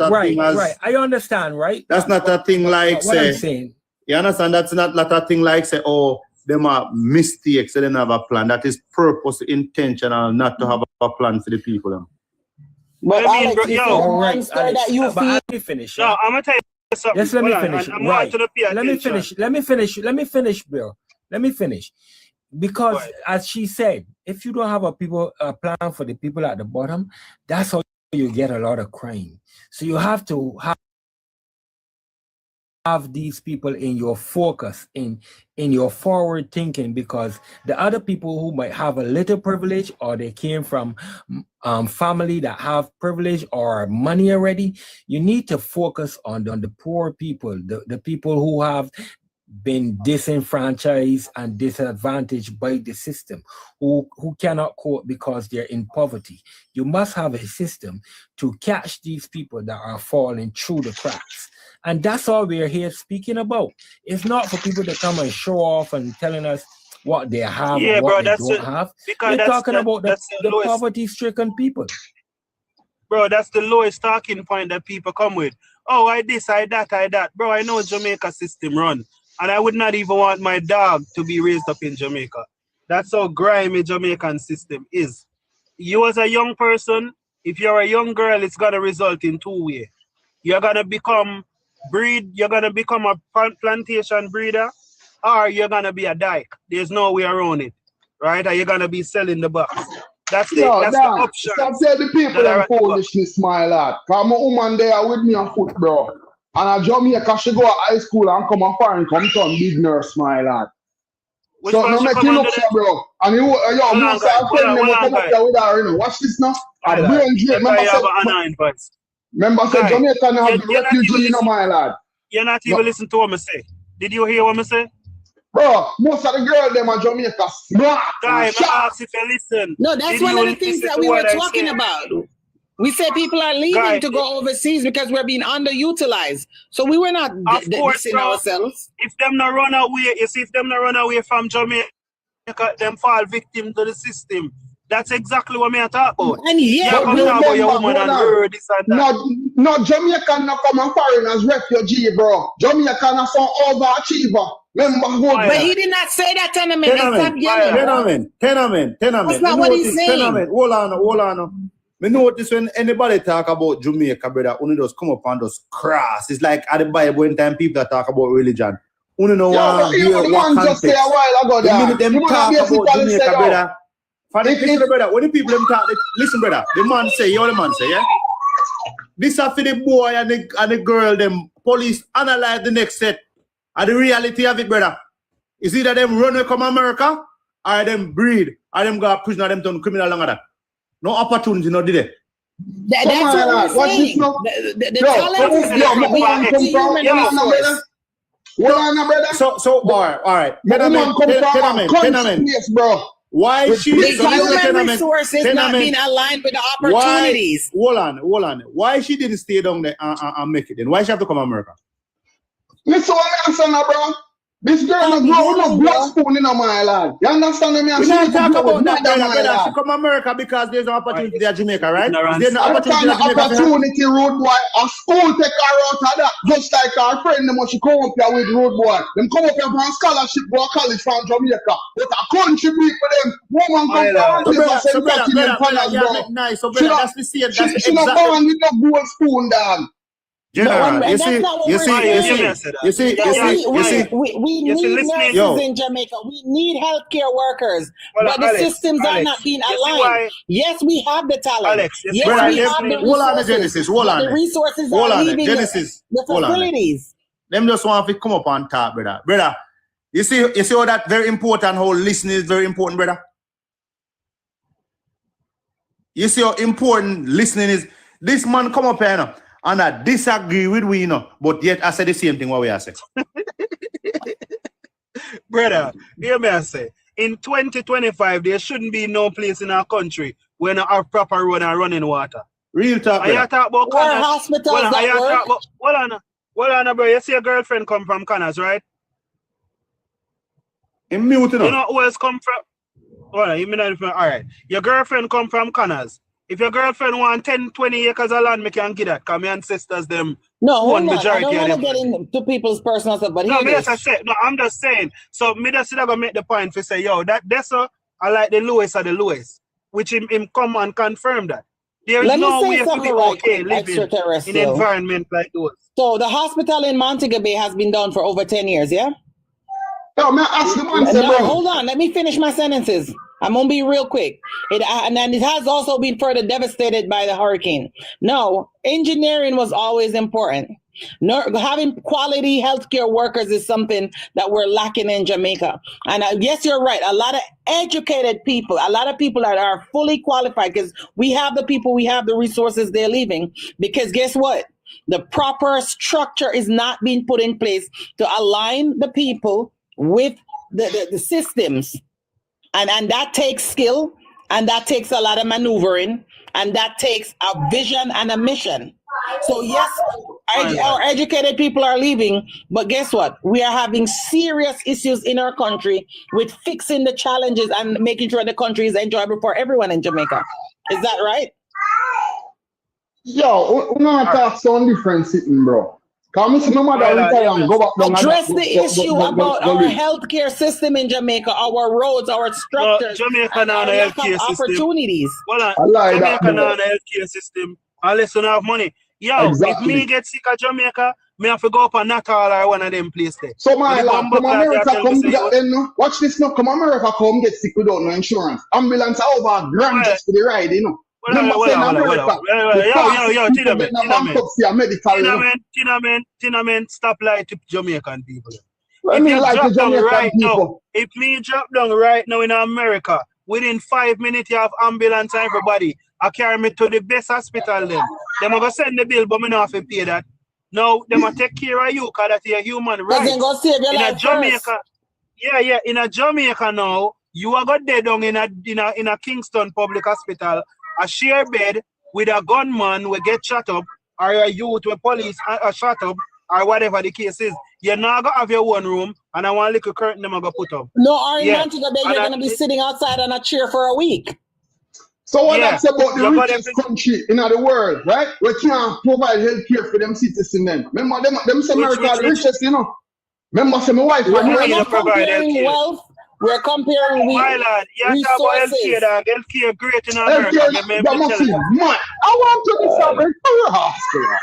a thing. Right. I understand, right? That's not a thing like say. You understand? That's not a thing like say, oh, them are mistakes, they don't have a plan. That is purpose, intentional, not to have a plan for the people. Them. But I mean, Alex, bro, you yo, see the All monster right, that you but feel. let me finish. No, I'm gonna tell you something. Just let me Hold on, finish. I'm Right. to the pay Let me attention. finish. Bill. Let me finish. Because Right. as she said, if you don't have a plan for the people at the bottom, that's how you get a lot of crime. So you have to have these people in your focus, in your forward thinking, because the other people who might have a little privilege, or they came from family that have privilege or money already, you need to focus on the poor people, the people who have been disenfranchised and disadvantaged by the system, who cannot cope because they're in poverty. You must have a system to catch these people that are falling through the cracks. And that's all we're here speaking about. It's not for people to come and show off and telling us what they have Yeah, and what bro, they that's don't it. have. Because We're that's talking about that's the lowest, poverty-stricken people. bro. That's the lowest talking point that people come with. Oh, I this, I that. Bro, I know Jamaica system run, and I would not even want my dog to be raised up in Jamaica. That's how grimy Jamaican system is. You as a young person, if you're a young girl, it's gonna result in two ways. You're gonna become a plantation breeder, or you're gonna be a dyke. There's no way around it, right? Or you're gonna be selling the box. That's the option. Stop telling the people that are them at the back. foolishness, my lad. Cause my woman there with me on foot, bro. And a Jamaica, she go to high school and come and foreign, come turn big nurse, my lad. Which So one no she make come you under look, the so, bro. And you, Hold on, most of guys. our friends Hold never on, come up guys. there with her, you know. Watch this now. And the Highlight. brain drain. That's why you have an annoying voice. Remember said Guy, Jamaica now have you're not even refugee, you know, listening. my lad. You're not No. even listening to what I say. Did you hear what I say? Bro, most of the girls them are Jamaica smart Guy, and I sharp. ask if you listen. No, that's Did one you of the things listen that to we were what I talking said? about. We said people are leaving Guy, to go overseas because we're being underutilized. So we were not Of course, dissing bro. ourselves. If them not run away, you see, if them not run away from Jamaica, them fall victim to the system. That's exactly what me talk about. And You yeah, But come talk about your woman and her, this and that. No Jamaican not come and foreign as refugee, bro. Jamaican are some overachiever. Remember who? but he did not say that, Tenement. Stop yelling. Tenement. That's not what he's saying. Tenement. Hold on. Me notice when anybody talk about Jamaica, brother, only just come up and just crass. It's like at the Bible in time people that talk about religion. Only know the what man just say a context. while ago The there. minute them You would talk have about basically Jamaica, said, brother. Listen, brother, when the people them talk, listen, brother, the man say, you know the man say, yeah? This are for the boy and the girl, them police analyze the next set. And the reality of it, brother, is either them run away come America, or them breed, or them go prison, or them turn criminal along that. No opportunity, no did it. That's what we're saying. The talent is there. We have the human resource. So, all right. Tenement, bro. Why she the human resource is not being aligned with the opportunities. Hold on. Why she didn't stay down there and make it then? Why she have to come to America? Listen what I'm saying, bro. This girl no grow no blood spoon in my lad. You understand me? We not talk about that, brother. She come to America because there's no opportunity there in Jamaica, right? There's no opportunity in Jamaica. Opportunity, road boy. A school take her out of that. Just like our friend, them she come up here with road boy. Them come up here for a scholarship, go to college from Jamaica. But a country people, them woman come from live So brother, nice. So brother, that's the same. That's the she not born with no gold spoon, dog. General, you see, we need nurses in Jamaica. We need healthcare workers, but the systems are not being aligned. Yes, we have the talent. Alex, yes, we have the resources. The resources are leaving the facilities. Them just want to come up and talk, brother. Brother, you see how that very important, how listening is very important, brother. You see how important listening is. This man come up here now. And I disagree with we, but yet I say the same thing what we are saying. Brother, hear me I say, in 2025, there shouldn't be no place in our country where no have proper road and running water. Real talk, brother. You talk about Connors. Hospitals that work. Hold on, bro. You see your girlfriend come from Connors, right? In mute, You know who else come from? Hold on, all right. Your girlfriend come from Connors. If your girlfriend want 10, 20 acres of land, me can get that. Because my ancestors, them No, own hold on. I majority don't of want to them get land. into people's personal stuff, but No, hear me this. just say, no, I'm just saying. So me just gonna make the point for say, yo, that's I like the lowest of the lowest, which him come and confirm that. There is Let me no say way to something be right okay quick, living in extraterrestrial. environment like those. So the hospital in Montego Bay has been done for over 10 years, yeah? Yo, man, ask the man, say, No, bro. hold on. Let me finish my sentences. I'm gonna be real quick. And then it has also been further devastated by the hurricane. No, engineering was always important. No, having quality healthcare workers is something that we're lacking in Jamaica. And yes, you're right. A lot of educated people, a lot of people that are fully qualified, because we have the people, we have the resources, they're leaving. Because guess what? The proper structure is not being put in place to align the people with the systems. And that takes skill, and that takes a lot of maneuvering, and that takes a vision and a mission. So yes, our educated people are leaving, but guess what? We are having serious issues in our country with fixing the challenges and making sure the country is enjoyable for everyone in Jamaica. Is that right? Yo, we not talk some different sitting, bro. Come see my mother retire and go back down. Address the issue about our healthcare system in Jamaica, our roads, our structures, Jamaica and now our a lack healthcare of system. opportunities. Well, I like that, Jamaica now bro. a healthcare system. Unless you don't have money. Yo, Exactly. if me get sick of Jamaica, me have to go up and Natal or one of them places there. So my With the lad, bumbo come clock, they America, tell me come say, do that then, no? Watch this now. Come America, come get sick without no insurance. Ambulance are over grand just for the ride, you know. Remember saying America, yo, Tina, stop lying to Jamaican people. Let If me you like the drop down Jamaican right now, people. if me drop down right now in America, within 5 minutes you have ambulance and everybody. I carry me to the best hospital then. Them are gonna send the bill, but me not have to pay that. No, them will take care of you because that's your human right. Then go save your life Jamaica, first. yeah, in a Jamaica now, you are got dead down in a Kingston public hospital, a share bed with a gunman will get shot up, or a youth with police are shot up, or whatever the case is. You're not gonna have your one room, and I want a little curtain them gonna put up. No, or in Montego Bay, you're gonna be sitting outside on a chair for a week. So what that's about the richest country in the world, right? We can't provide health care for them citizens then. Remember them say America are the richest, you know. Remember say my wife we're not comparing wealth, we're comparing my lad, you talk about healthcare, dog. Healthcare great in America. That must be mad. I want to be something for your hospital.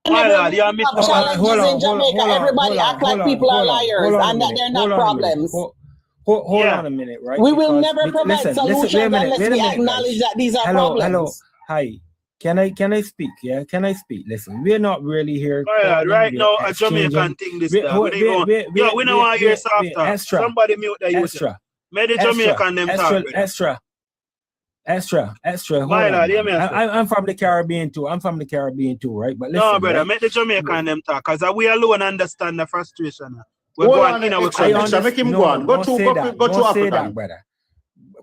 My lad, you're missing challenges in Jamaica. Everybody act like people are liars and that they're not problems. Hold on a minute, right? We will never provide solutions unless we acknowledge that these are problems. Hello, hi. Can I speak? Yeah, can I speak? Listen, we're not really here. Right now, a Jamaican thing this time. We don't want to hear softer. Somebody mute the user. May the Jamaican them talk. Extra. My lad, I'm from the Caribbean too. Right? But listen, no, brother, right? Make the Jamaican them talk, because we alone understand the frustration. We're going in our country. Make him go on. Go to Africa.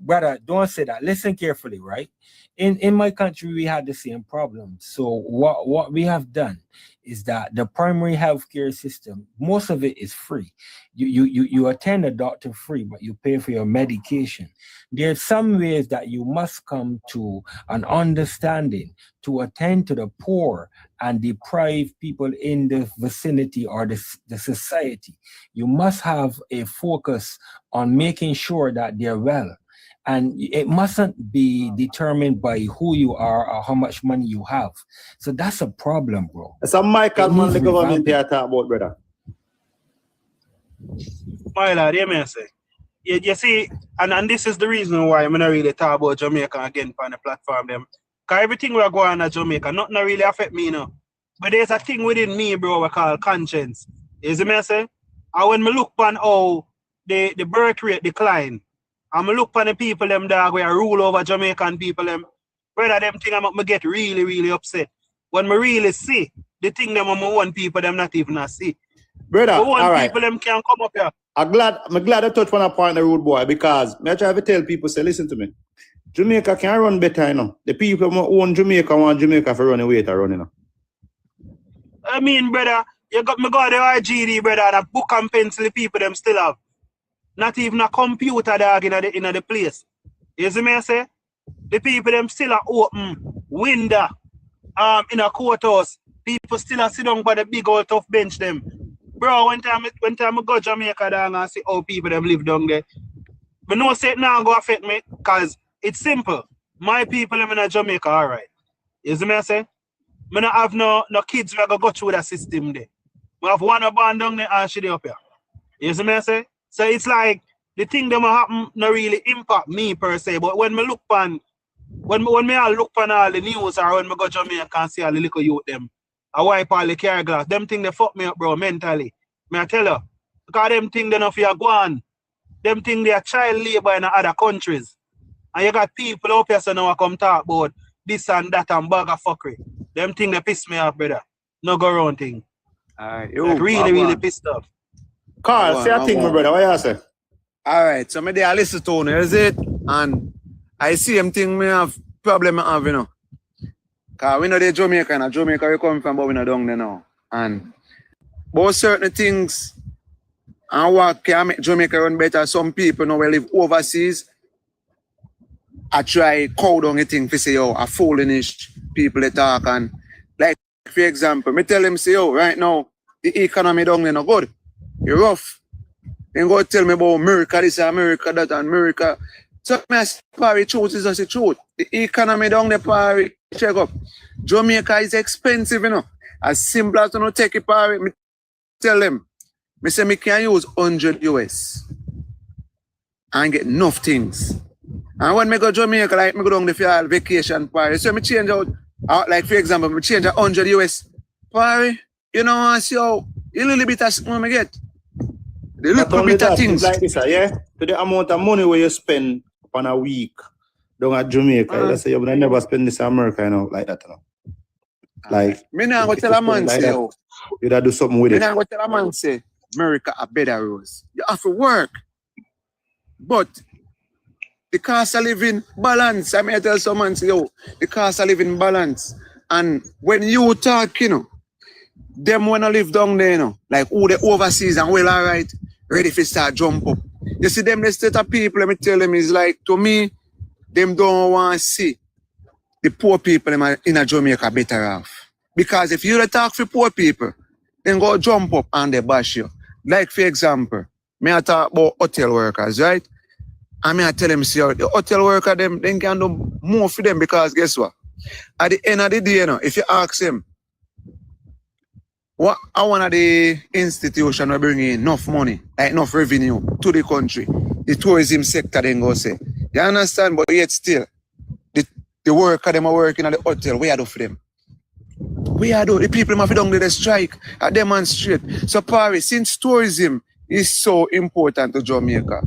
Brother, don't say that. Listen carefully, right? In my country, we had the same problem. So what we have done is that the primary healthcare system, most of it is free. You attend a doctor free, but you pay for your medication. There's some ways that you must come to an understanding to attend to the poor and deprived people in the vicinity or the society. You must have a focus on making sure that they're well. And it mustn't be determined by who you are or how much money you have. So that's a problem, bro. Some Michael man the government here talk about, brother. My lad, you say. You see, and this is the reason why I'm not really talk about Jamaica again on the platform them. Because everything we're going on at Jamaica, nothing really affect me now. But there's a thing within me, bro, we call conscience. You see me I say? And when I look on how the birth rate decline, and I look on the people them dog where I rule over Jamaican people them, brother, them thing I get really, really upset. When I really see the thing them my own people them not even see. Brother, all right. People them can come up here. I'm glad to touch on a point the rude boy, because I try to tell people, say, listen to me. Jamaica can run better, you know. The people who own Jamaica want Jamaica for running away to run, you know. I mean, brother, you got me got the RGD, brother, and a book and pencil the people them still have. Not even a computer dog in the place. You see me I say? The people them still are open window in a courthouse. People still are sit down by the big old tough bench them. Bro, when time I go Jamaica down and see how people them live down there. But no say it now go affect me because it's simple. My people them in Jamaica, alright. You see me I say? I don't have no kids who go through that system there. We have one born down there and she up here. You see me I say? So it's like the thing that happen not really impact me per se, but when me look on when I look on all the news or when I go to Jamaica and see all the little youth them, I wipe all the car glass, them thing they fuck me up, bro, mentally. I tell you, because them thing they know for you go on. Them thing they are child labor in other countries. And you got people up here so now I come talk about this and that and bag of fuckery. Them thing they piss me off, brother. No go around thing. Like really pissed off. Carl, say a thing, my brother. What you say? Alright, so me there listen to you, is it? And I see him thing me have problem I have, you know. Cause we know the Jamaica and Jamaica we come from, but we not down there now. And about certain things and what can make Jamaica run better, some people now will live overseas. I try cow down a thing to say, yo, a foolish people they talk and like for example, me tell them say, yo, right now the economy down there not good. You're rough. Then go tell me about America, this America, that and America. So me ask Parry, truth is just the truth. The economy down there, Parry, check up. Jamaica is expensive, you know. As simple as you know, take it, Parry, me tell them. Me say me can use 100 US and get enough things. And when me go Jamaica, like me go down the for vacation, Parry. So me change out, like for example, me change 100 US. Parry, you know, I see how a little bit of something I get. The little bit of things. Like this, yeah? To the amount of money where you spend on a week down at Jamaica, let's say you would never spend this in America, you know, like that, you know. Like, me now go tell a man like say, that, yo. You gotta do something with Me it. now go tell a man say, America a better rose. You have to work. But the cost of living balance. I may tell someone say, yo, the cost of living balance. And when you talk, you know, them wanna live down there, you know, like who they overseas and well alright, ready to start jump up. You see them the state of people, let me tell them is like to me, them don't want to see the poor people in a Jamaica better off. Because if you talk for poor people, then go jump up and they bash you. Like for example, me I talk about hotel workers, right? And me I tell them, see, the hotel worker, them can do more for them because guess what? At the end of the day, you know, if you ask them, what I want of the institution will bring in enough money, like enough revenue to the country, the tourism sector then go say. You understand? But yet still, the worker them are working at the hotel, we are do for them. We are do the people have done the strike, demonstrate. So Paris, since tourism is so important to Jamaica,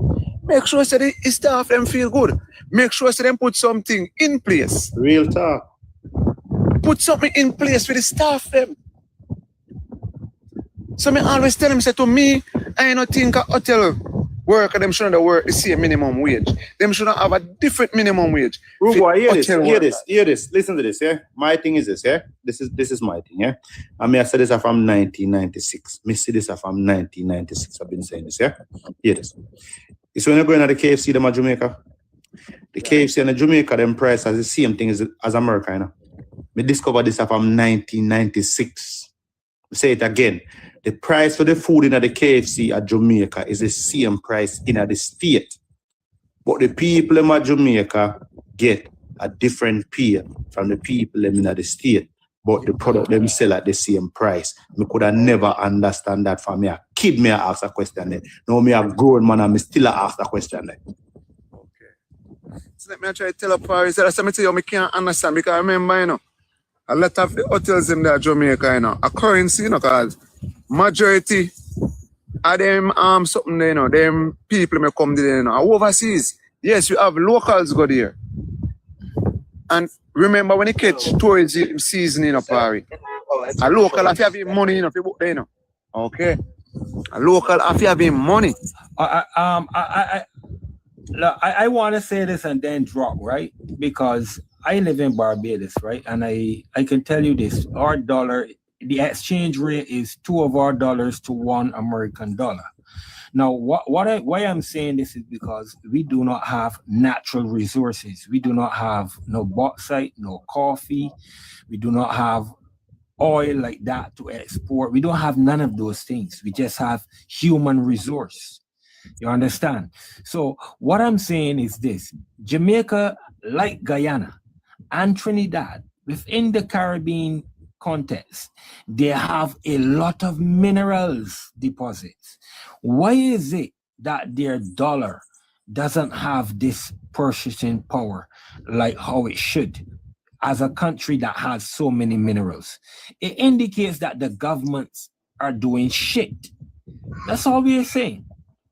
make sure that the staff them feel good. Make sure that them put something in place. Real talk. Put something in place for the staff them. So me always tell them, say to me, I don't think a hotel worker, them shouldn't work the same minimum wage. Them shouldn't have a different minimum wage. Rubo, hear this. Listen to this, yeah? My thing is this, yeah? This is my thing, yeah? I mean, I said this from 1996. Me see this from 1996. I've been saying this, yeah? Hear this. It's when you're going to the KFC, them at Jamaica. The KFC and the Jamaica, them price as the same thing as America, you know? Me discovered this from 1996. Say it again. The price for the food in the KFC at Jamaica is the same price in the state. But the people in Jamaica get a different pay from the people in the state. But the product them sell at the same price. Me could have never understand that for me. A kid me ask a question there. Now me a grown man and me still ask a question there. Okay. So let me try to tell up Paris that something you can't understand because I remember, you know, a lot of the hotels in there Jamaica, you know, a currency, you know, because majority of them something there, you know, them people may come there, you know, overseas. Yes, you have locals go there. And remember when you catch tourism season in a Paris, a local if you have money, you know, if you book there, you know. Okay. A local if you have money. I want to say this and then drop, right? Because I live in Barbados, right? And I can tell you this, our dollar, the exchange rate is 2 of our dollars to 1 American dollar. Now, why I'm saying this is because we do not have natural resources. We do not have no bauxite, no coffee. We do not have oil like that to export. We don't have none of those things. We just have human resource. You understand? So what I'm saying is this: Jamaica, like Guyana and Trinidad, within the Caribbean context, they have a lot of minerals deposits. Why is it that their dollar doesn't have this purchasing power like how it should as a country that has so many minerals? It indicates that the governments are doing shit. That's all we're saying.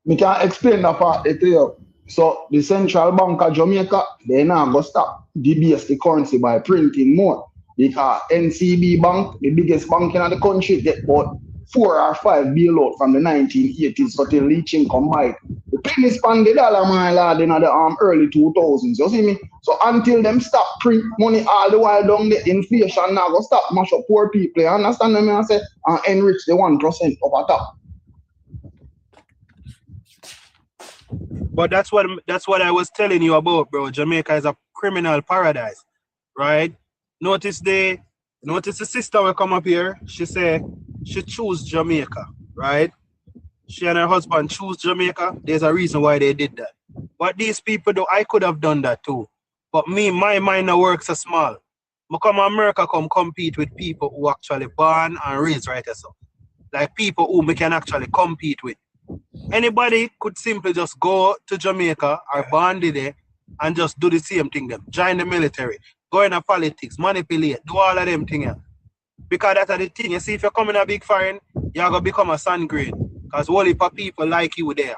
Me can explain that part to you. So the Central Bank of Jamaica, they now go stop debase the currency by printing more. Because NCB Bank, the biggest bank in the country, get about 4 or 5 bailout from the 1980s, so till reaching combined. The pennies on the dollar, my lad, in the early 2000s. You see me? So until them stop print money all the while down, the inflation now go stop mash up poor people. You understand me? I say, and enrich the 1% over top. But that's what I was telling you about, bro. Jamaica is a criminal paradise, right? Notice the sister will come up here. She say she choose Jamaica, right? She and her husband choose Jamaica. There's a reason why they did that. But these people do, I could have done that too. But me, my mind now works so small. I come to America, come compete with people who actually born and raised right as so. Like people who we can actually compete with. Anybody could simply just go to Jamaica or born there and just do the same thing them. Join the military, go into politics, manipulate, do all of them things. Because that's the thing. You see, if you're coming a big foreign, you're going to become a sun grade. Because all heap of people like you there.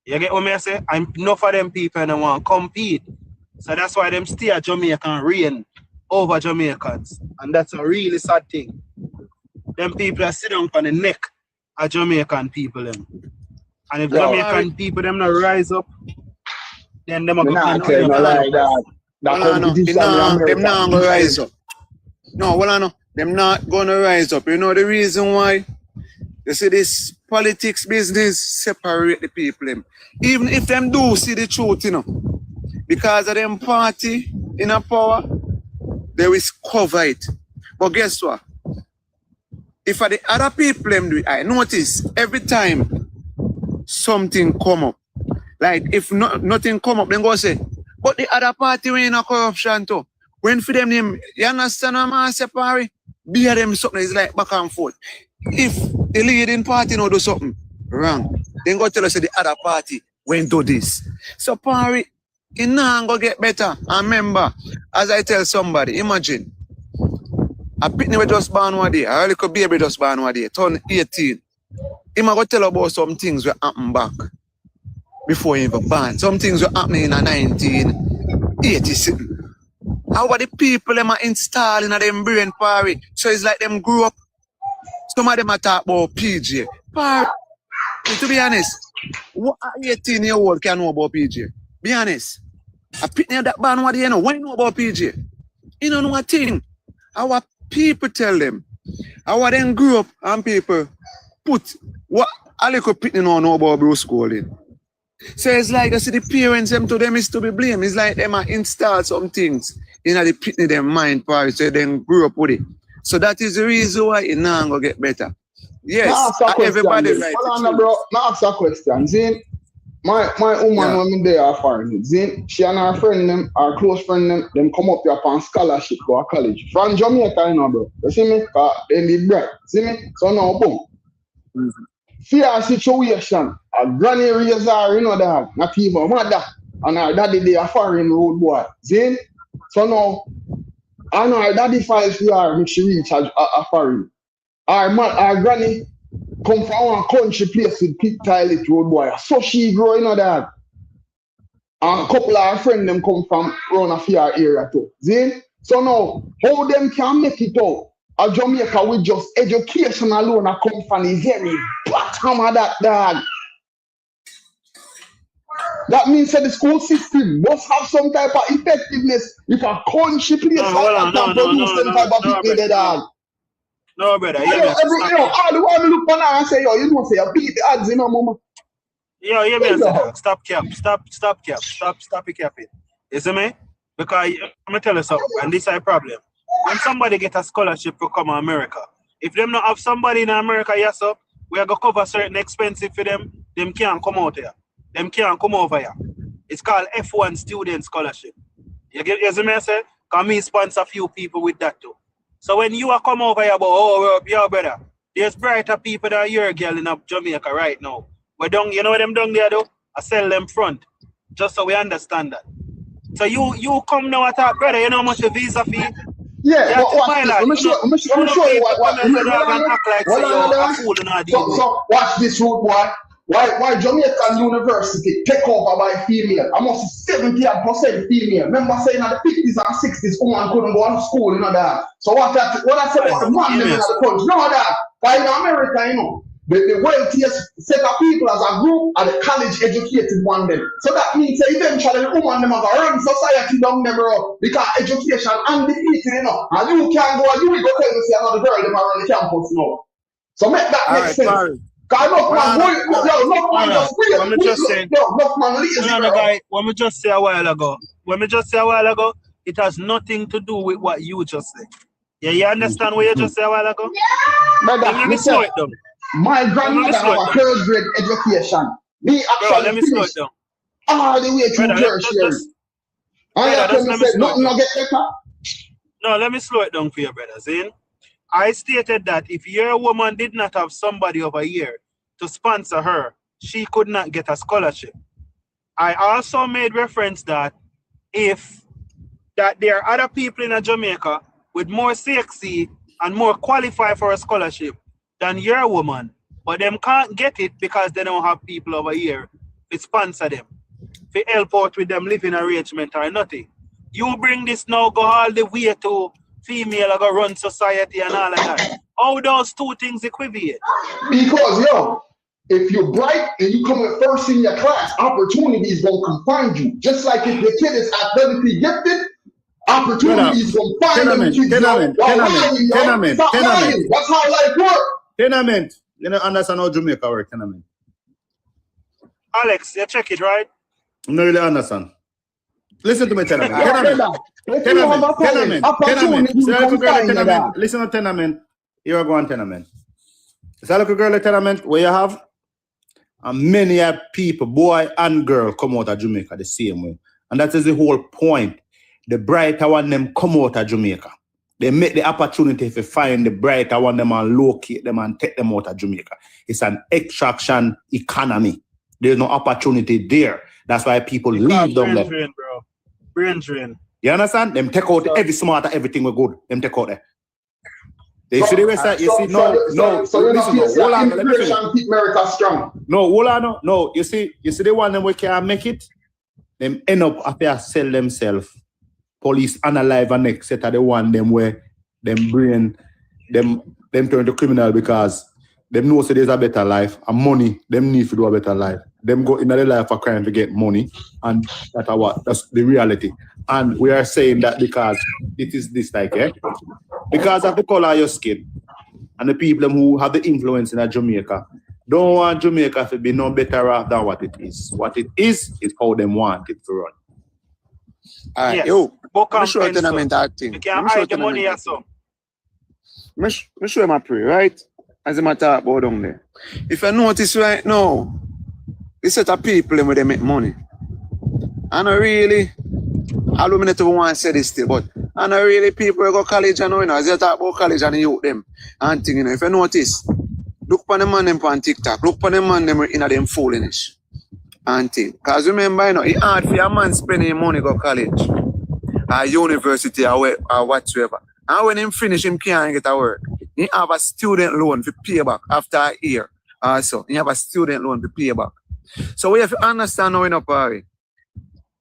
You get what I say? And enough of them people don't want to compete. So that's why them stay at Jamaica and reign over Jamaicans. And that's a really sad thing. Them people are sitting on the neck of Jamaican people. Them. And if Jamaican people them not rise up, then them are going to continue like that. Them not going to rise up. No, well, I know. Them not going to rise up. You know the reason why? You see, this politics business separate the people. Even if them do see the truth, you know, because of them party in a power, they will cover it. But guess what? If the other people them do it, I notice every time something come up, like if nothing come up, then go say, but the other party we in a corruption too. When for them, you understand what I'm saying? Be them something is like back and forth. If the leading party no do something wrong, then go tell us the other party went do this. So Pari, it now go get better. And remember, as I tell somebody, imagine a pitney we just born one day, a little baby just born one day, turn 18. He might go tell about some things that happen back before he even born. Some things were happening in 1986. How about the people them are installing in them brain Pari? So it's like them grew up. Some of them are talk about PJ. Pari, to be honest, what 18-year-old can know about PJ? Be honest. A pitney that born what you know. Why know about PJ? You don't know a thing. Our people tell them. Our then grew up and people put what a little pitney know about bro schooling. So it's like I see the parents them to them is to be blamed. It's like them are install some things in the pitney them mind Pari, so they then grew up with it. So that is the reason why it now gonna get better. Yes, everybody right. Hold on, bro. Now ask a question. Zin, my woman when they are foreign. Zin, she and her friend them, her close friend them come up here upon scholarship to a college. From Jamaica, you know, bro. You see me? They need bread. See me? So now boom. Fear situation. A granny raise her, you know that. Not even mother. And her daddy they are foreign road boy. Zin? So now I know her daddy files for her when she reach a foreign. Our granny come from one country place with pit toilet road boy. So she grow, you know that. And a couple of her friends them come from around a fear area too. See? So now, how them can make it out? A Jamaica with just education alone a come from the very bottom of that dog. That means that the school system must have some type of effectiveness if a country place like that produce some type of people dog. No, brother. All the while I look on her and say, yo, you don't say, you beat the odds, you know, mama. Yo, hear me, I say, dog. Stop cap. Stop it capping. You see me? Because I'm going to tell you something, and this is a problem. When somebody get a scholarship to come to America, if them not have somebody in America, yes, sir, we are going to cover certain expenses for them can't come out here. Them can't come over here. It's called F1 student scholarship. You see me, I say? Because me sponsor a few people with that too. So when you are come over here, yo, brother, there's brighter people than your girl in Jamaica right now. We don't, you know what them down there do? I sell them front. Just so we understand that. So you come now at brother, you know how much a visa fee? Yeah, but watch this. Let me show you what So watch this, road boy. Why Jamaican University take over by female? Almost 70% female. Remember saying that the 50s and 60s, women couldn't go to school, you know that. So what I said about the man in the country, you know that. But in America, you know, the wealthiest set of people as a group are the college educated one them. So that means that eventually the woman them are going to run society down them because education undefeated, you know. And you can't go and you will go tell me see another girl them are on the campus now. So make that make sense. Sorry. When we just say a while ago, it has nothing to do with what you just said. Yeah, you understand what you just said a while ago? Let me slow it down. My grandmother have a third grade education. Me actually let me slow it down. All the way through tertiary. No, let me slow it down for you, brother. See? I stated that if your woman did not have somebody over here to sponsor her, she could not get a scholarship. I also made reference that there are other people in Jamaica with more CXC and more qualified for a scholarship than your woman, but them can't get it because they don't have people over here to sponsor them, to help out with them living arrangement or nothing. You bring this now, go all the way to female or go run society and all of that. How those two things equivalent? Because if you're bright and you come in first in your class, opportunities won't come find you. Just like if your kid is athletically gifted, opportunities will find them. Tenement. That's how life works. Tenement. You know, understand how Jamaica works, tenement. Alex, you check it, right? I don't really understand. Listen to me, tenement. Tenement. Listen to tenement. You're going tenement. It's a little girl at tenement where you have many people, boy and girl, come out of Jamaica the same way. And that is the whole point. The brighter one them come out of Jamaica. They make the opportunity to find the brighter one them and locate them and take them out of Jamaica. It's an extraction economy. There's no opportunity there. That's why people leave them there. Brain drain. You understand? Them take out every smarter, everything we're good. Them take out there. They see the way side. You see, no. So you're not hold on. Immigration keep America strong. No, hold on. No. You see the one them we can't make it. Them end up after sell themselves. Police unalive and next set of the one them where them brain them turn to criminal because them know so there's a better life and money. Them need to do a better life. Them go in the life of crime to get money, and that's the reality. And we are saying that because it is this because of the color of your skin and the people who have the influence in Jamaica don't want Jamaica to be no better off than what it is. What it is how them want it to run. Alright, yo, I'm sure tenement acting. You can hide the money or so. I'm sure my pray, right? As a matter about down there. If I notice right now, this set of people where they make money. I don't really, I don't want to say this still, but I don't really people who go college and as they talk about college and you them and thing, if you notice, look for the man them on TikTok, look for the man them in them foolishness and thing. Because remember, it's hard for a man spending money go college or university or whatsoever. And when him finish, him can't get a work. He have a student loan to pay back after a year. Also, he have a student loan to pay back. So we have to understand how we know party.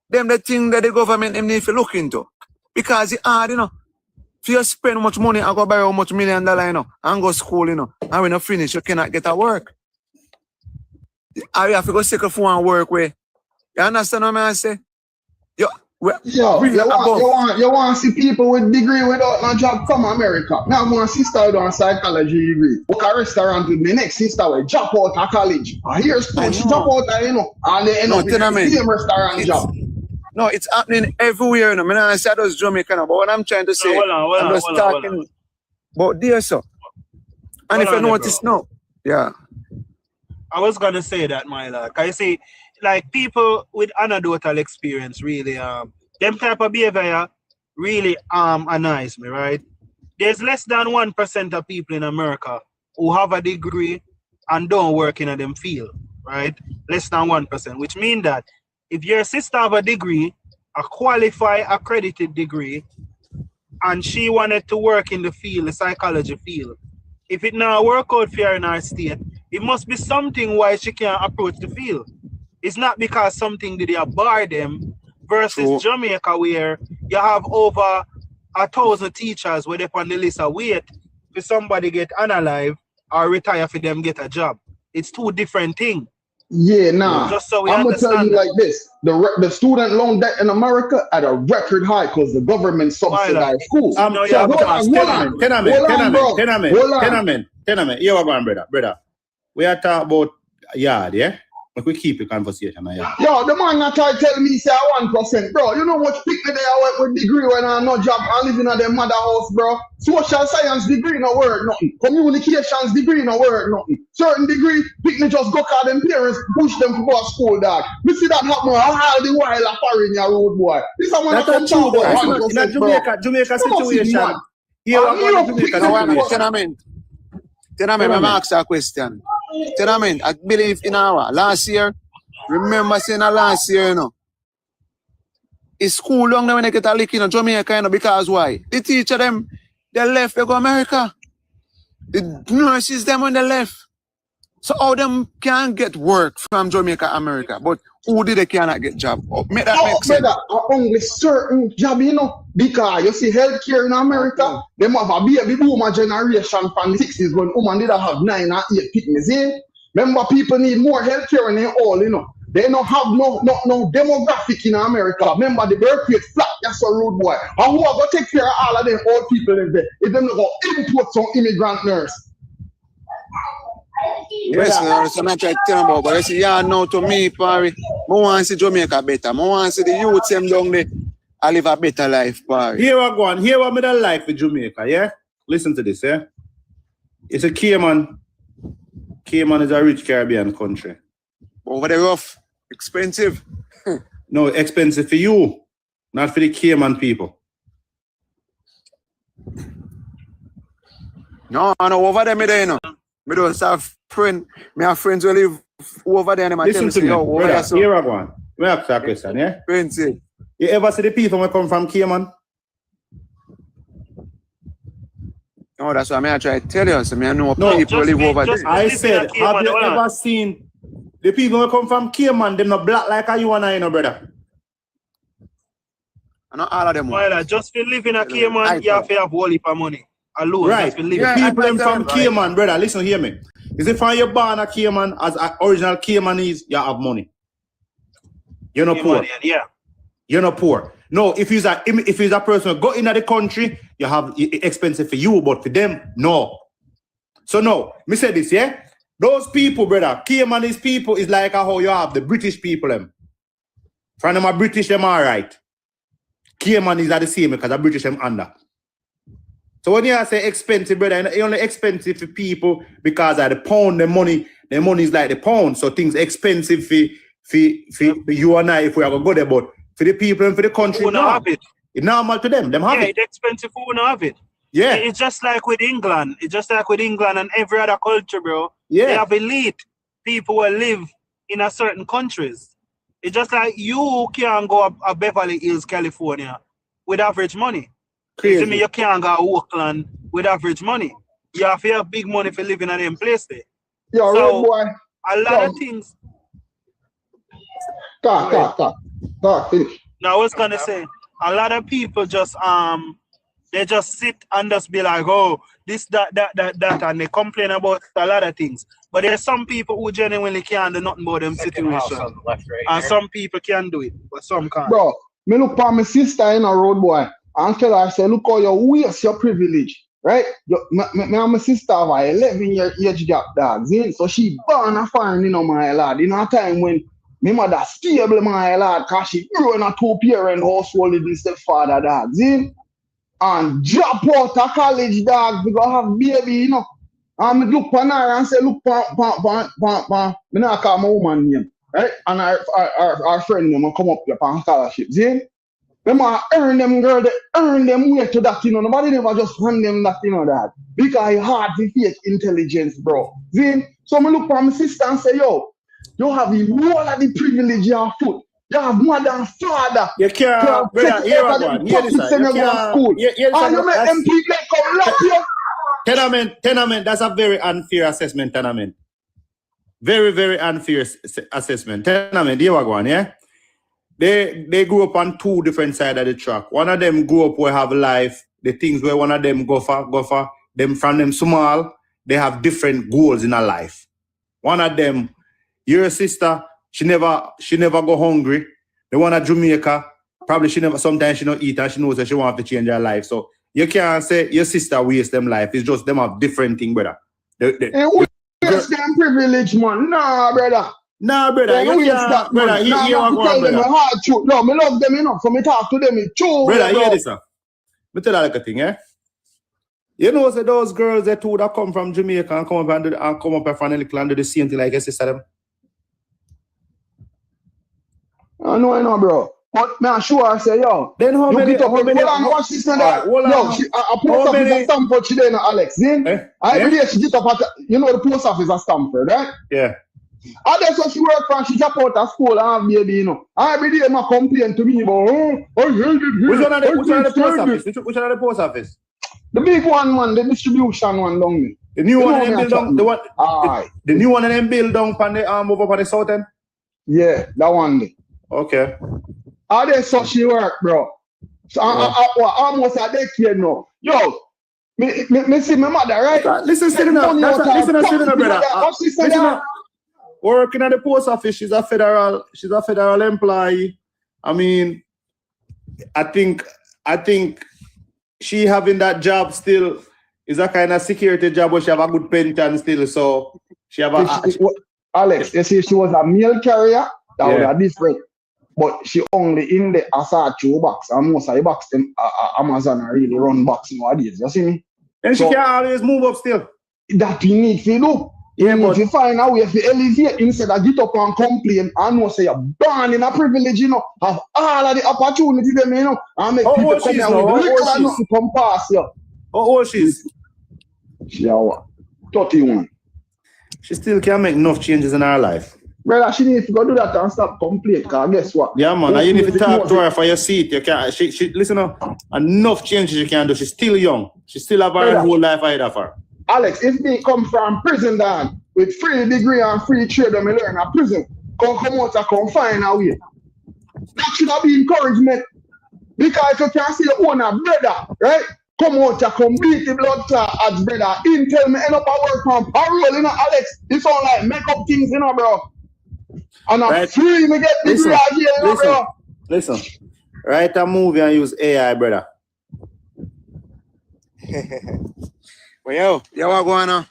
Them the thing that the government them need to look into. Because it's hard, you know. If you spend much money and go buy how much $1 million, you know, and go school, you know, and when you finish, you cannot get a work. And you have to go second for and work where. You understand what I say? Yo, you want to see people with degree without no job come America. Now I want to sister with a psychology degree. Work a restaurant with my next sister will drop out of college. And here's school, she drop out of, and they end up with the same restaurant job. No, it's happening everywhere. I mean, I said those Jamaican, but what I'm trying to say, I'm just talking about there, so. And if you notice, no, yeah. I was gonna say that, my lord. Cause you see, like people with anecdotal experience, really, them type of behavior really annoys me, right? There's less than 1% of people in America who have a degree and don't work in a them field, right? Less than 1%, which means that if your sister have a degree, a qualified, accredited degree, and she wanted to work in the field, the psychology field, if it now work out for her in our state, it must be something why she can't approach the field. It's not because something did they bar them versus Jamaica where you have over 1,000 teachers where they on the list of wait for somebody get unalive or retire for them get a job. It's two different things. Yeah, nah. Just so we I'm gonna tell you like this: the student loan debt in America at a record high because the government subsidized schools. Hold on. You are going, brother. We are talking about yard, yeah. But we keep the conversation. Yo, the man not try to tell me say 1%, bro. You know what pick me there I went with degree when I no job and living at their mother house, bro. Social science degree no word nothing. Communications degree no word nothing. Certain degree, pick me just go call them parents, push them to go to school, dog. We see that happen all the while a foreign your road boy. This is one of the talk about 1%, bro. Jamaica situation. Tenement, I'm ask a question. Tenement, I believe in our last year. Remember saying last year, it's school long when they get a lick in Jamaica, because why? The teacher them, they left, they go America. The nurses them when they left. So all them can get work from Jamaica, America, but who did they cannot get job? Make that make sense. Brother, only certain job, because you see healthcare in America, they have a baby boomer generation from the 60s when women did have 9 or 8 kids. Remember, people need more healthcare and they all, They don't have no demographic in America. Remember, the birth rate flat, that's a rude boy. And who are going to take care of all of them old people in there? If them go import some immigrant nurse. Yes, that's what I'm trying to tell about. But I see, now to me, Parry, I want to see Jamaica better. I want to see the youth them down there I live a better life, Parry. Here I go on. Here what me don't like with Jamaica, yeah? Listen to this, yeah? It's a Cayman. Cayman is a rich Caribbean country. Over the rough, expensive. No, expensive for you, not for the Cayman people. No, over there, me there, Me don't have friends. Me have friends who live over there. Listen to me, brother. Here I go on. Me ask you a question, yeah? Expensive. You ever see the people who come from Cayman? No, that's what I try to tell you. So I know people live over there. I said, have you ever seen the people who come from Cayman? They're not black like you and I, brother. Not all of them. Well, just for living in Cayman, you have to have whole heap of money. Alone, right. People from Cayman, brother, listen, hear me. Is if you're born a Cayman as an original Caymanese, you have money. You're not poor. Yeah. You're not poor. No, if he's a person who go into the country, you have expensive for you, but for them, no. So no, me say this, yeah? Those people, brother, Caymanese people is like how you have the British people them. From them are British, them all right. Caymanese are the same because the British them under. So when you say expensive, brother, it's only expensive for people because of the pound, the money is like the pound. So things expensive for you and I if we are going to go there, but for the people and for the country, no. Have it. It's normal to them. Them have it. It's expensive who don't have it. Yeah. It's just like with England. It's just like with England and every other culture, bro. Yeah. They have elite people who live in a certain countries. It's just like you can't go up Beverly Hills, California with average money. Crazy. You see me, you can't go to Oakland with average money. You have to have big money for living in them place there. Yo, so, boy. A lot of things. Talk, finish. Now, I was gonna say, a lot of people just they just sit and just be like, oh, this, that, and they complain about a lot of things. But there's some people who genuinely can't do nothing about them situation. And some people can do it, but some can't. Bro, me look for my sister in a road boy and tell her, I say, look how you waste your privilege. Right? Me and my sister have a 11-year age gap, dog. See? So she born a foreign, my lad. In a time when my mother stable, my lad, because she grew in a two-parent household with the stepfather, dog. See? And drop out of college, dog, because have baby, And look for her and say, look, me not call my woman name. Right? And our friend name will come up here for scholarship. See? Them are earn them girl, they earn them way to that, Nobody never just hand them that, that. Because it's hard to fake intelligence, bro. See? So I look for my sister and say, yo, you have the whole of the privilege you have foot. You have mother and father. You can't, brother, hear what Hear this, you can't. You make them people come lock you. Tenement, that's a very unfair assessment, tenement. Very, very unfair assessment. Tenement, hear what yeah? They grew up on two different sides of the track. One of them grew up where have life, the things where one of them go for, them from them small, they have different goals in her life. One of them, your sister, she never go hungry. The one at Jamaica, probably sometimes she don't eat and she knows that she wants to change her life. So you can't say your sister waste them life. It's just them have different thing, brother. Waste them privilege, man. Nah, brother. Nah, brother, you can't, brother, No, me love them enough, so me talk to them in true. Brother, hear this, sir. Me tell you like a thing, eh? You know, so those girls that two that come from Jamaica and come up and from the little and do the same thing like your sister them. I know, bro. But me sure I say, yo. Then how many? Hold on, watch this now. Yo, I post office at Stamford today, Alex. See? Every day she get up at, the post office at Stamford, right? Yeah. And that's what she work for. She drop out of school and have baby, Every day, I complain to me about, Which one of the post office? Which one of the post office? The big one, man, the distribution one down there. The new one in them build down, the new one in them build down on the over on the south end? Yeah, that one there. Okay. And that's how she work, bro. So almost a decade now. Yo, me see my mother, right? Listen, brother. Working at the post office, she's a federal employee. I mean, I think she having that job still is a kind of security job where she have a good pension still. So she have Alex, you see, she was a mail carrier, that would have different. But she only in the Asachu box, and most of the box them Amazon are really run box nowadays. You see me? And she can always move up still. That we need to do. Yeah, but you find a way to elevate instead of get up and complain and know say you're born in a privilege, have all of the opportunity them, and make people come here with little and nothing come past you. How old she is? She 31. She still can't make enough changes in her life. Brother, she needs to go do that and stop complaining, because guess what? Yeah, man, you need to talk to her for your seat. You can't, she listen up, enough changes you can do. She's still young. She still have her whole life ahead of her. Alex, if me come from prison down with 3 degree and free trade and me learn at prison, come out and come find a way. That should have been encouragement. Because you can see your own brother, right? Come out and come beat the blood clot as brother. Intel me end up at work from parole, Alex. It's all like make up things, bro. And I'm free me get degree again, bro. Listen. Write a movie and use AI, brother. Well, yo, what going on?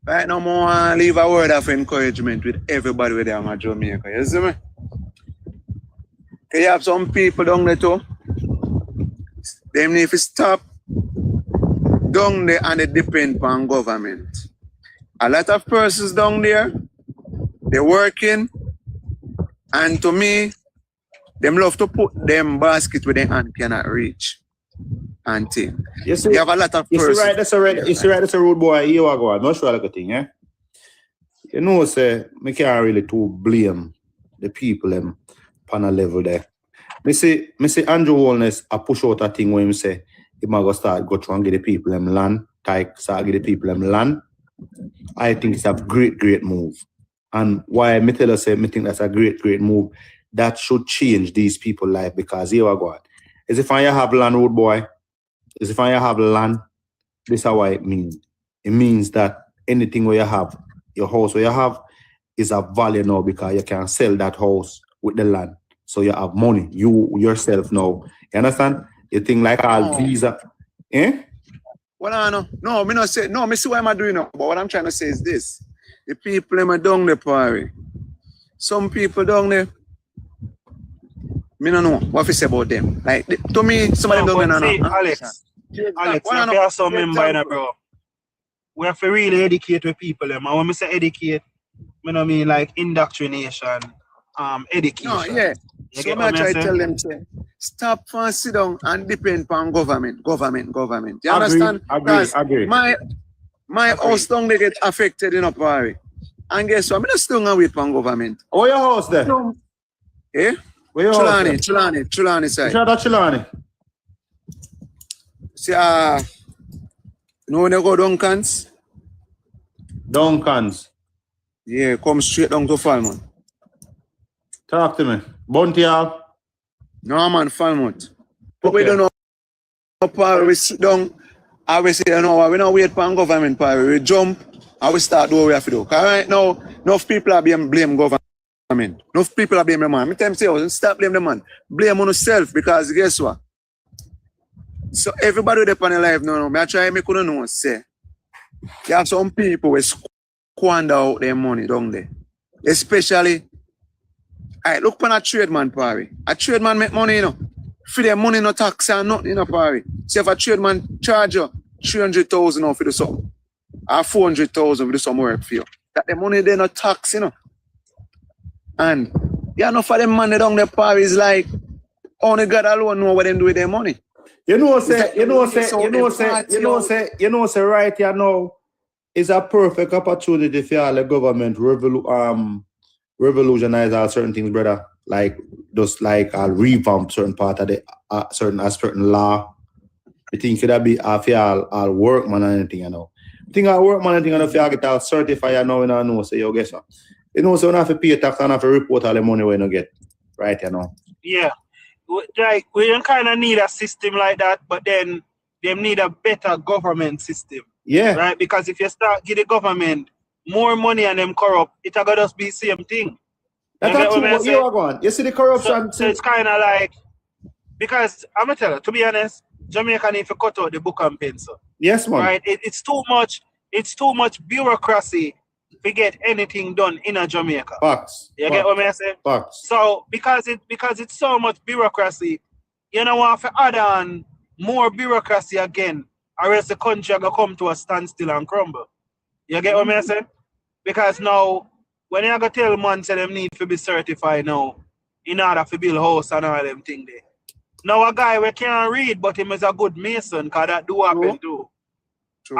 Right now, I want to leave a word of encouragement with everybody with them at Jamaica. You see me? You have some people down there too. They need to stop down there and they depend on government. A lot of persons down there, they're working, and to me, them love to put them basket where their hand cannot reach. And thing. You have a lot of persons. That's a road boy. You are going. Not sure like a thing, eh? You know, say, I can't really to blame the people on a level there. Me say Andrew Holness a push out a thing where him say he might go through and get the people them land, start get the people them land. I think it's a great move. And why me tell us say me think that's a great move. That should change these people's life, because here I go. As if I have land, road boy. As if I have land, this is how it means. It means that anything where you have, your house where you have, is a value now, because you can sell that house with the land So you have money. You yourself now. You understand? You think like all visa. Eh? Well, I know. No, me not say no, me see what am I doing now. But what I'm trying to say is this. The people them are down there, Parry. Some people down there. Me don't know what to say about them. Like to me, some of them don't know. See, Alex, you have some member, bro. We have to really educate the people. And when I say educate, I don't mean like indoctrination, education. No, yeah. You So I try to tell them, say, stop and sit down and depend on government. You understand? Agree. My house down they get affected in a Parry. And guess what? I'm not still gonna wait for government. Oh, your house there? Eh? Where your Chulani side. Shout out Chulani. See, you know when they go Duncan's? Duncan's. Yeah, come straight down to Falmouth. Talk to me. Buntial. No man, Falmouth. But we don't know Parry, we sit down and we say, you know, we don't wait for government Parry. We jump and we start do what we have to do. Because right now, enough people are being blame government. Enough people are blaming the man. Me tell them say, stop blaming the man. Blame on yourself because guess what? So everybody that's on the life now, I try to make you know, say, you have some people who squander out their money down there. Especially, I look for a trade man, Parry. A trade man make money, you know. For their money, no tax and nothing, you know, Parry. So if a trade man charge you 300,000 now for the something, or 400,000 for the some work for you, that the money they no tax, you know. And you know, for them money down there, Parry is like, only God alone know what they do with their money. You know, say, right here now is a perfect opportunity for all the government revolutionize all certain things, brother. Like just like revamp certain part of the certain law. I think could that be all workman and anything, you know. I think all workman and anything, you know, if you get all certified, you know, say you guess what. You know, so you don't have to pay tax and have to report all the money when you get. Right, you know. Yeah. Like we don't kind of need a system like that, but then they need a better government system. Yeah. Right? Because if you start give the government more money and them corrupt, it'll just be the same thing. That's what you are going. You see the corruption. So it's kind of like, because I'm going to tell you, to be honest, Jamaica need to cut out the book and pencil. Yes, man. Right? It's too much bureaucracy to get anything done in a Jamaica. Facts. You get what I'm saying? Facts. So because it's so much bureaucracy, you know want to add on more bureaucracy again, or else the country gonna come to a standstill and crumble. You get what I'm saying? Because now when you go tell man say them need to be certified now in order to build house and all them things there. Now a guy we can't read, but him is a good mason, cause that do happen too. True.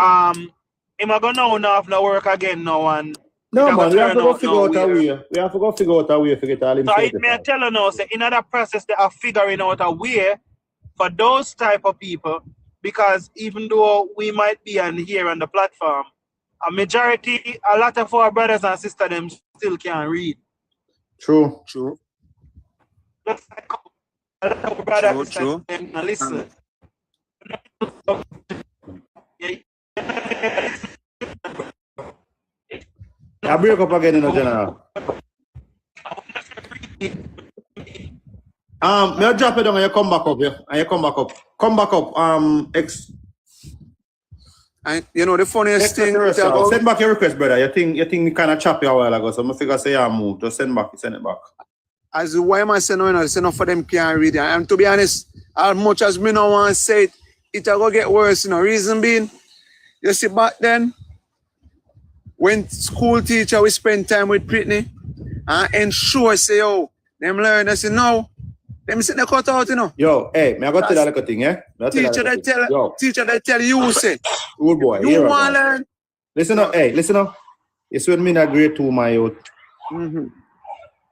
Him a go now have no work again now and no man, we have to go figure out a way. We have to go figure out a way to get all him. So it may tell you now, say in that process they are figuring out a way for those type of people, because even though we might be on here on the platform, a lot of our brothers and sisters them still can't read. True. Just like a lot of brothers and sisters them not listen. I break up again in the general. May I drop it down and you come back up, yeah? And you come back up. Come back up. And you know the funniest thing. Send back your request, brother. You think kind of choppy a while ago, so I figure say you move. Just send it back. As why am I saying no? It's enough for them can't read it. And to be honest, as much as me no want to say it, it'll go get worse. You know, reason being, you see back then, when school teacher we spend time with Britney and ensure say, oh, them learn, I say no. Them say they cut out, you know. Yo, hey, may I go tell you a thing, eh? Teacher they tell you say, good boy. You want to learn. Listen up, hey, listen up. You see when me in a grade 2, my youth.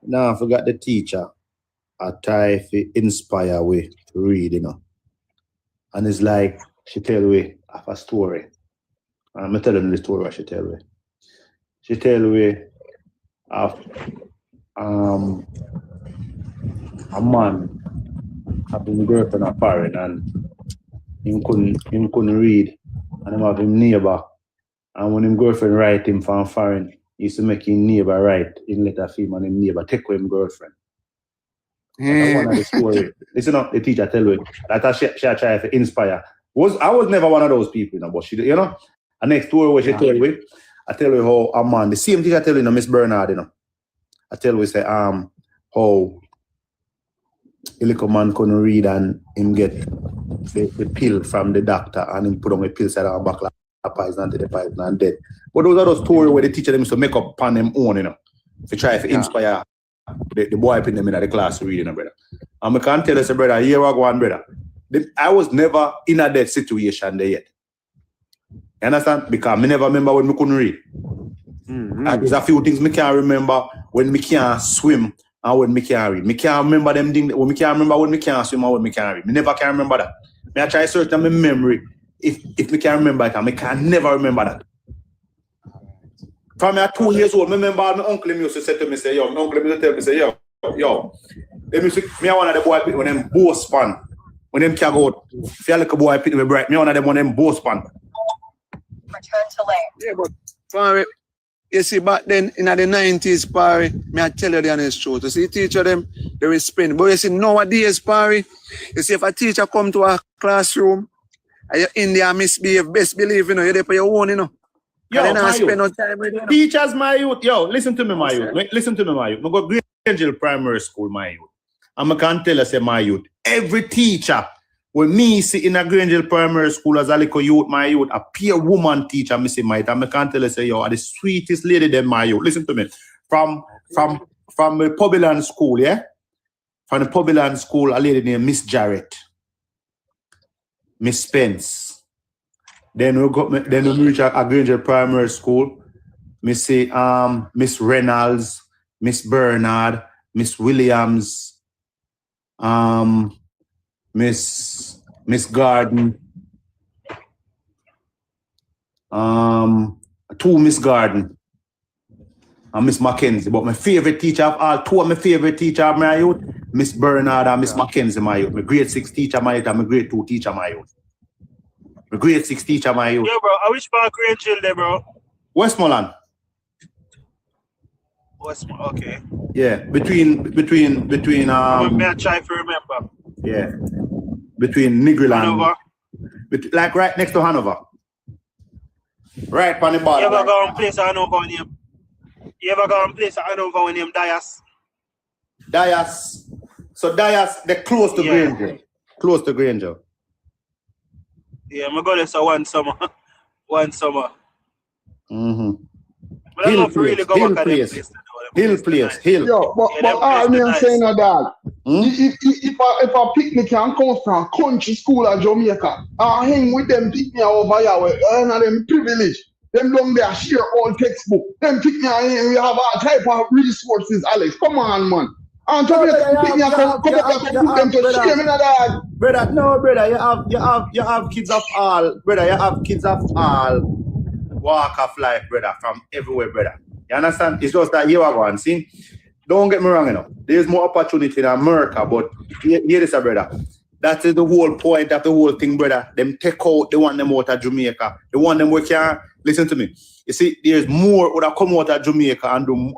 Now I forgot the teacher. I try to inspire we to read, you know. And it's like she tell me of a story. I'm telling the story what she tell me. She tell me of a man having a girlfriend a foreign and him couldn't read, and him have him neighbor, and when him girlfriend write him from foreign, he used to make him neighbor write in letter for him, and him neighbor take away him girlfriend. That's one of the story. Listen up, the teacher tell you that she try to inspire. I was never one of those people, but she, the next story where she tell you, I tell you how a man, the same teacher tell you, Miss Bernard, I tell you say how a little man couldn't read and him get the pill from the doctor and him put on a pill side of back like a poison to the poison and dead. But those are those stories where the teacher them used to make up upon them own, to try to inspire the boy putting them in the class reading, brother. And I can tell you, brother, here I go on, brother. I was never in a dead situation there yet. You understand? Because I never remember when I couldn't read. There's a few things I can't remember when I can't swim and when I can't read. I can't remember them things when I can't remember when I can't swim and when I can't read. I never can remember that. I try to search in my memory if I can remember it, and I can never remember that. From me at 2 years old, I remember my uncle used to say to me, say, yo, my uncle used to tell me, say, yo, them used to, me one of the boy when them bow span, when them can go out, if you like a boy pit me bright, me one of them when them bow span. Return to land. Yeah, but Parry, you see, back then in the 90s, Parry, me I tell you the honest truth. You see, teacher them, they will spend. But you see, nowadays, Parry, you see, if a teacher come to a classroom, and you're in there misbehave, best believe, you're there for your own, Yo, my spend no time with them. Teachers, my youth. Yo, listen to me, my youth. Listen to me, my youth. I go Jlpnp primary school, my youth. And I can tell you, say, my youth, every teacher, when me see in a Jlpnp primary school as a little youth, my youth, a peer woman teacher, me say, my youth, and I can tell you, say, yo, are the sweetest lady them, my youth. Listen to me. From the Public school, yeah? From the Public school, a lady named Miss Jarrett, Miss Spence. Then we reach a Jlpnp primary school. Me see Miss Reynolds, Miss Bernard, Miss Williams, Miss Garden, 2 Miss Garden, and Miss Mackenzie. But my favorite teacher of all, 2 of my favorite teacher of my youth, Miss Bernard and Miss Mackenzie, my youth. My grade 6 teacher, my youth, and my grade 2 teacher, my youth. My grade 6 teacher, my youth. Yeah, bro. I wish for Green Chill there, bro. Westmoreland. Okay. Yeah, between I'm trying to remember. yeah, between Negril and Hanover. like right next to Hanover. Right on the bottom. You ever go and place Hanover when him? You ever go and place Hanover when him Dias? Dias. So Dias, they're close to Granger. Close to Granger. Yeah, I'm going to say one summer. One summer. Mm-hmm. But I don't know if really go back at them place. Hill place, Hill. Yo, but I mean, I'm saying that, dog. If a picnic can come from country school at Jamaica, I hang with them pick me over here, and them privilege. Them long there share all textbook. Them pick me and we have all type of resources, Alex. Come on, man. And Jamaica pick me and come put them to share me, dog. Brother, no, brother, you have kids of all, brother, you have kids of all walk of life, brother, from everywhere, brother. You understand? It's just that you are going, see? Don't get me wrong, There's more opportunity in America, but hear this, brother. That is the whole point of the whole thing, brother. Them take out, they want them out of Jamaica. They want them where can listen to me. You see, there's more would have come out of Jamaica and do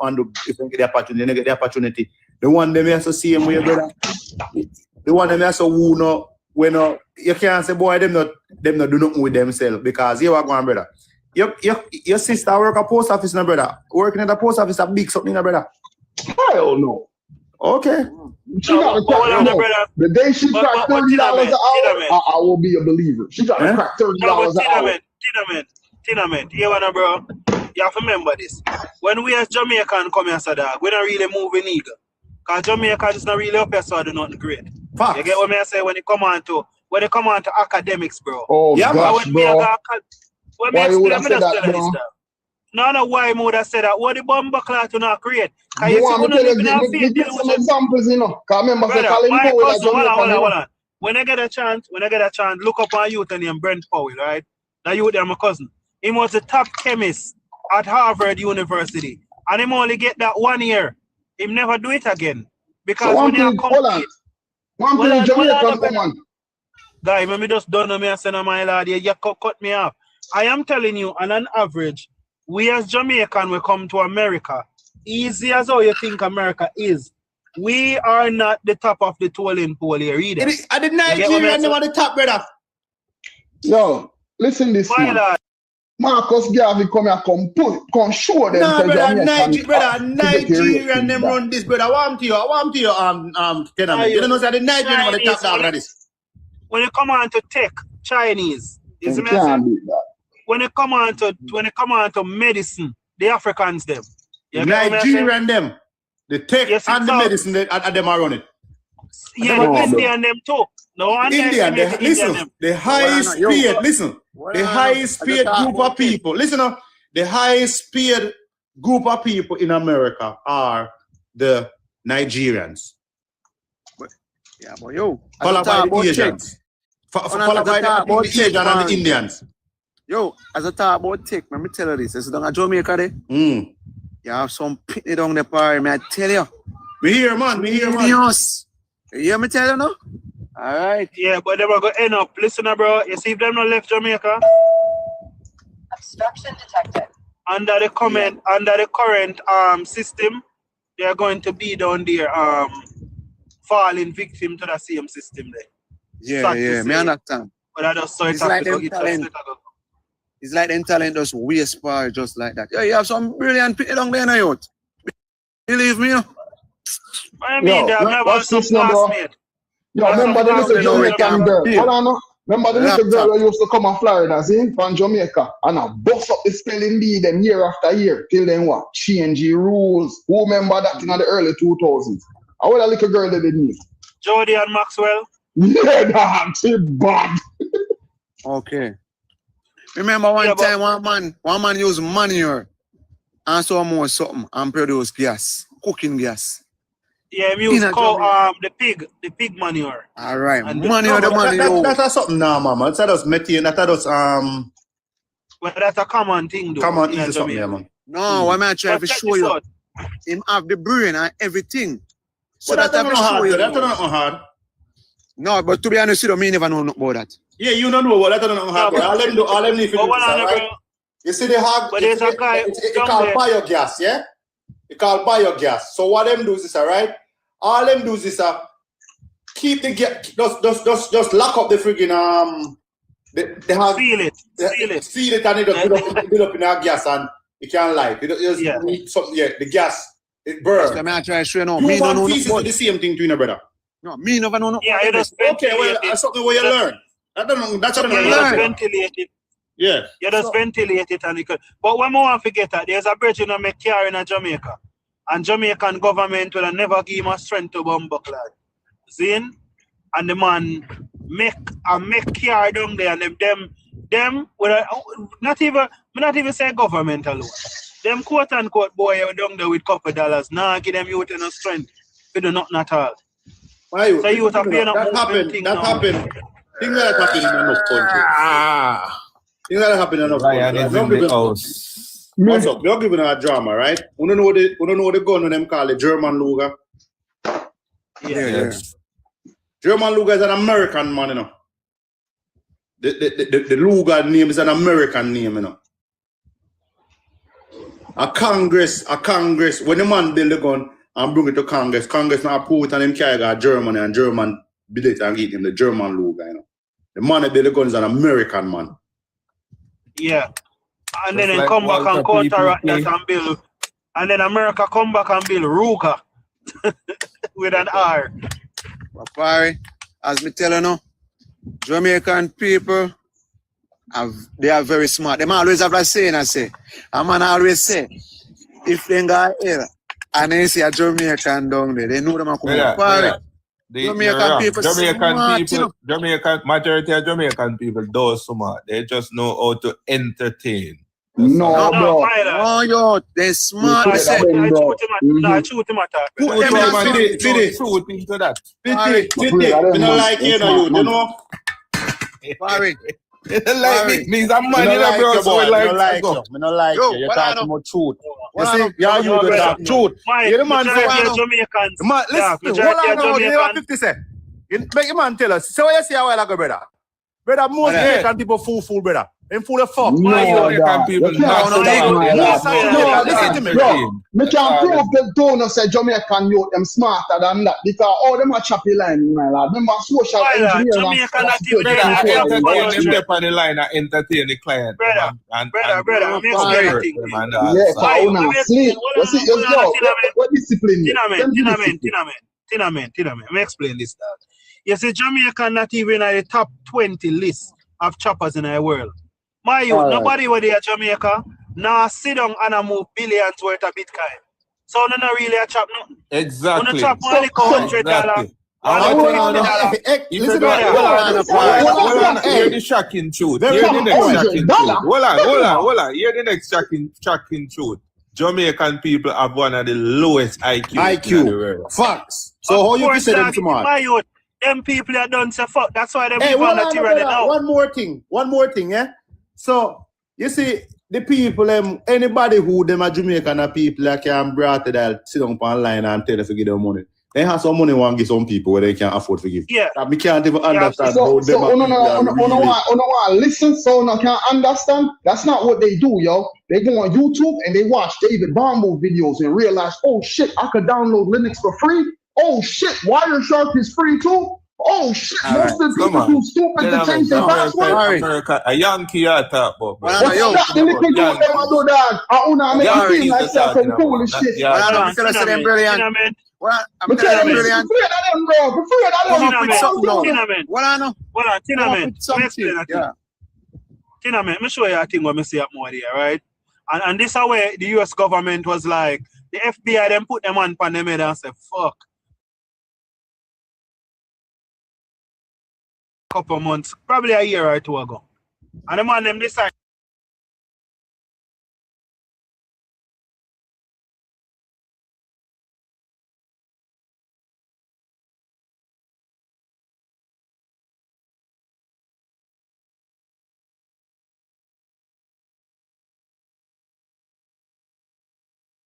if they get the opportunity, they get the opportunity. They want them here to see them way, brother. They want them here so who know when you can't say, boy, them not do nothing with themselves because you are going, brother. Your sister work at post office, no, brother. Working at the post office, a big something, no, brother. Hell no. Okay. She got to crack the day she cracked $30 an hour, I will be a believer. She got to crack $30 an hour. Tinament, you wanna, bro? You have to remember this. When we as Jamaican come here, so dog, we don't really move in eagle. Because Jamaica is not really up here, so I do nothing great. Facts. You get what I say when it come on to academics, bro? Oh, yeah, gosh, bro. Why you would have said that, bro? No, why you would have said that? What the bomber cloth to not create? You want me to give some examples, Because remember, hold on. When I get a chance, look up on youth named Brent Powell, right? That youth there, my cousin. He was the top chemist at Harvard University. And him only get that 1 year. He never do it again. Because so when you come guy, let me just don't know me and say, my lad, you cut me off. I am telling you, on an average, we as Jamaican will come to America, easy as how you think America is. we are not the top of the toiling pole here either. I did You get what I'm Nigerian them saying? on the top, brother. Yo, listen this, My man. lord. Marcus Garvey come here, come show them. Nah, say brother, Jamaican brother, to get your Nigerian ratings them back. run this, brother. I want to you, Kenami. You don't know that the Nigerian on the top dog of this. When you come on to tech, Chinese, is Them it can't saying? beat that. When you come on to medicine, the Africans them. The You get what I'm saying? Nigerian them, the tech Yes, and the it's medicine, them are running. Yeah, No, the bro. Indian them too. No Indian, underestimate the Indian listen, them. the highest Yo, paid, listen, well, the highest I just paid talk group about of people, listen up, the highest paid group of people in America are the Nigerians, Yeah, but yo, followed by the Asians, followed by the Asians and the Indians. Yo, as I talk about tech, let me tell you this. This is down at Jamaica there. You have some pitney down the party, man. I tell you. We hear, man. Genius. You hear me tell you now? All right. Yeah, but they were going to end up. Listen, bro. You see if them not left Jamaica, Obstruction detected. under the current system, they are going to be down there falling victim to the same system there. Yeah, Sad to yeah, say. me understand. But I just saw it It's like happen, them talent. It's like them talent just waste power just like that. Yeah, you have some brilliant people down there now, youth. Believe me. I mean, they have never what's some this number? classmate. Yo, remember the little Jamaican girl? Hold on, no. Remember the little girl who used to come from Florida, see, from Jamaica, and I bust up the spelling bee them year after year till then what? Change the rules. Who remember that in the early 2000s? I want a little girl that didn't need. Jody and Maxwell. Yeah, that's it bad. Okay. Remember one man used manure and some more something and produce gas, cooking gas. Yeah, we use the pig manure. All right, And manure the manure. That's something now, mama. That does methane. That does Well, that's a common thing, though. Come on, in easy something, Jamaica. yeah, man. No, what am I trying to But check show this you? out. Him have the brain and everything. So But that I that's show not hard. you. That's not hard. No, but to be honest, you don't me never know about that. Yeah, you don't know what that's not hard. No, but- All them need to do But this, one right? You see the hard. But there's a guy It's down called there. biogas, yeah. It's called biogas. So what them do is this, alright? All them do is this, keep the gas. Just lock up the friggin' They have Seal it. and it just build up in our gas and it can't light. It just Yeah. something. Yeah, the gas it That's burns. what I'm trying to show you now. Me no Human know feces about do the same thing to you, brother. No, me never know. Yeah, you just Okay, well, ventilate it. that's something where you learn. That's something Yeah, you you just learn. ventilate it. Yeah. You just ventilate it and it could. But when more forget that, there's a bridge in a make car in Jamaica. And Jamaican government will never give him a strength to bumbuck lad. Zin? And the man make car down there and them with not even say government alone. Them quote unquote boy down there with couple dollars. Nah, give them youth no strength. They do nothing at all. Why you? So you have paying up That happened. Things like that happen in enough country. Things like that happen in enough Ryan is in the house. What's up? We're giving a drama, right? We don't know the gun when them call it German Luger. Yes. German Luger is an American man, you know. The Luger name is an American name, you know. A Congress, when the man build the gun and bring it to Congress not approve it and them carry it Germany and German build it and give him the German Luger, you know. The man that build the gun is an American man. Yeah. And then Just they like come back and Walter counteract PPK. that and build. And then America come back and build Ruger with an R. But Barry, as me tell you now, Jamaican people they are very smart. They always have a saying, I say. A man always say, if they got here and they see a Jamaican down there, they know them are coming. Barry, Jamaican people smart, you know. Jamaican majority of Jamaican people do smart. They just know how to entertain. No, bro. Oh, yo, they smart. You They say say, that. I shoot him at that. put them in a Shoot into that. We don't like you, know. Barry. Like these are money, Me no bro. like So you, we like boy. to go. Me no like Yo, you. You're what I talking know? about truth. You What I see, know? yeah, you No, do talk truth. Mike, You the man majority say, of Jamaicans. man, Yeah, listen, majority hold of on, you have Jamaicans. 50 cents. Make your man tell us. So what you say a while ago, brother? Brother, most What Jamaican people fool, brother. Them full of fuck. No, Jamaican people you can't say that, my lad. Listen to me. Bro, me can prove the donor say Jamaican youth them smarter than that because all them are choppy line, my lad. Remember social engineering Jamaica not even Brother, I there. entertain them on the line. I entertain the client. Brother, and brother, I'm explaining things. Yeah, cause una sleep. You see, yo, what discipline you? Tinament. Let me explain this. You see, Jamaica not even at the top 20 list of choppers in the world. My youth, nobody over there Jamaica now sit down and move billions worth of Bitcoin. So no not really a chop nothing. Exactly. No chop only $100. Hear the shocking truth. Hear the next shocking truth. Hold on. Hear the next shocking truth. Jamaican people have one of the lowest IQ in the world. Facts. So how you can say them tomorrow? My youth, them people are done say fuck. That's why them Hey, people are not tyranny now. one more thing, yeah? So, you see, the people, anybody who them are Jamaican people that can brought to that sit down online and tell us to give them money. They have some money want to give some people where they can't afford to give. Yeah. We can't even understand so, how them listen, so no can't understand. That's not what they do, yo. They go on YouTube and they watch David Bombo videos and realize, oh shit, I could download Linux for free. Oh shit, Wireshark is free too. Oh shit, most of the people too stupid to change their password. America, a Yankee you talk about, bro. What's that? The little youth them a do that. I wanna make you feel like some cool and shit. I'm telling them brilliant. I'm telling them brilliant. Free of them, bro. Free of them. Come up with something now. What I know? Hold on, Tinament. Tinament, let me show you a thing what I see up more there, right? And this is where the US government was like, the FBI then put them on them head and say, fuck. Couple months, probably a year or two ago. And the man them decide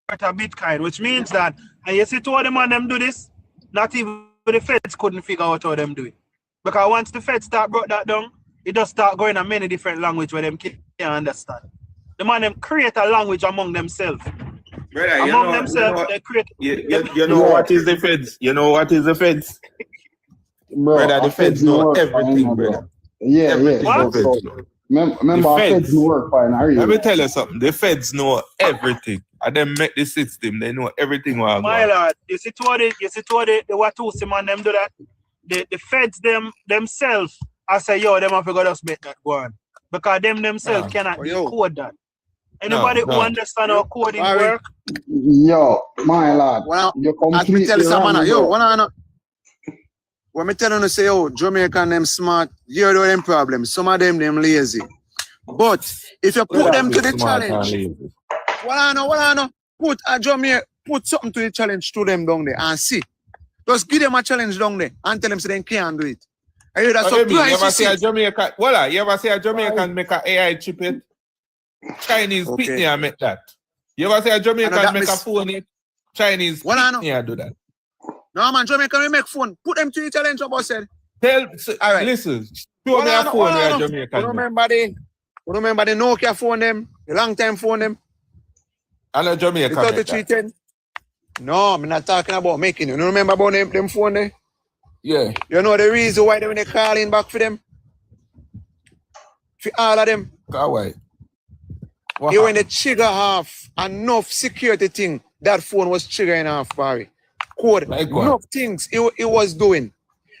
a Bitcoin, which means that, and you see two of them and them do this, not even the feds couldn't figure out how them do it. Because once the feds start brought that down, it just start going in many different languages where them can't understand. The man them create a language among themselves. Brother, among themselves, they create. You know what is the feds? You know what is the feds? Brother, the feds know everything, brother. Yeah. Remember, our feds know work fine. Let me tell you something. The feds know everything. And them make the system. They know everything. My lord, you see the Watusi man them do that. The feds themselves, I say, yo, them have to go just make that go on. Because them themselves cannot decode that. Anybody who understand how coding work? Yo, my lord. You're completely wrong. Yo, when me tell you to say, yo, Jamaican them smart, you know them problems. Some of them lazy. But if you put them to the challenge, what I know, put a Jamaican, put something to the challenge to them down there and see. Just give them a challenge down there and tell them so they can't do it. I hear that you ever see a Jamaican? You ever see a Jamaican make an AI chip it? Chinese pitney make that. You ever see a Jamaican make a phone it? Chinese pitney do that. No man, Jamaican make phone. Put them to the challenge, what I said. Listen, show me a phone where Jamaican. Remember the Nokia phone them, the long time phone them. And a Jamaican. The 3310. No, I'm not talking about making it. You remember about them phone there? Yeah. You know the reason why they calling back for them? For all of them. Why? When they trigger off enough security thing, that phone was triggering off, Barry. Code. Like enough things it was doing.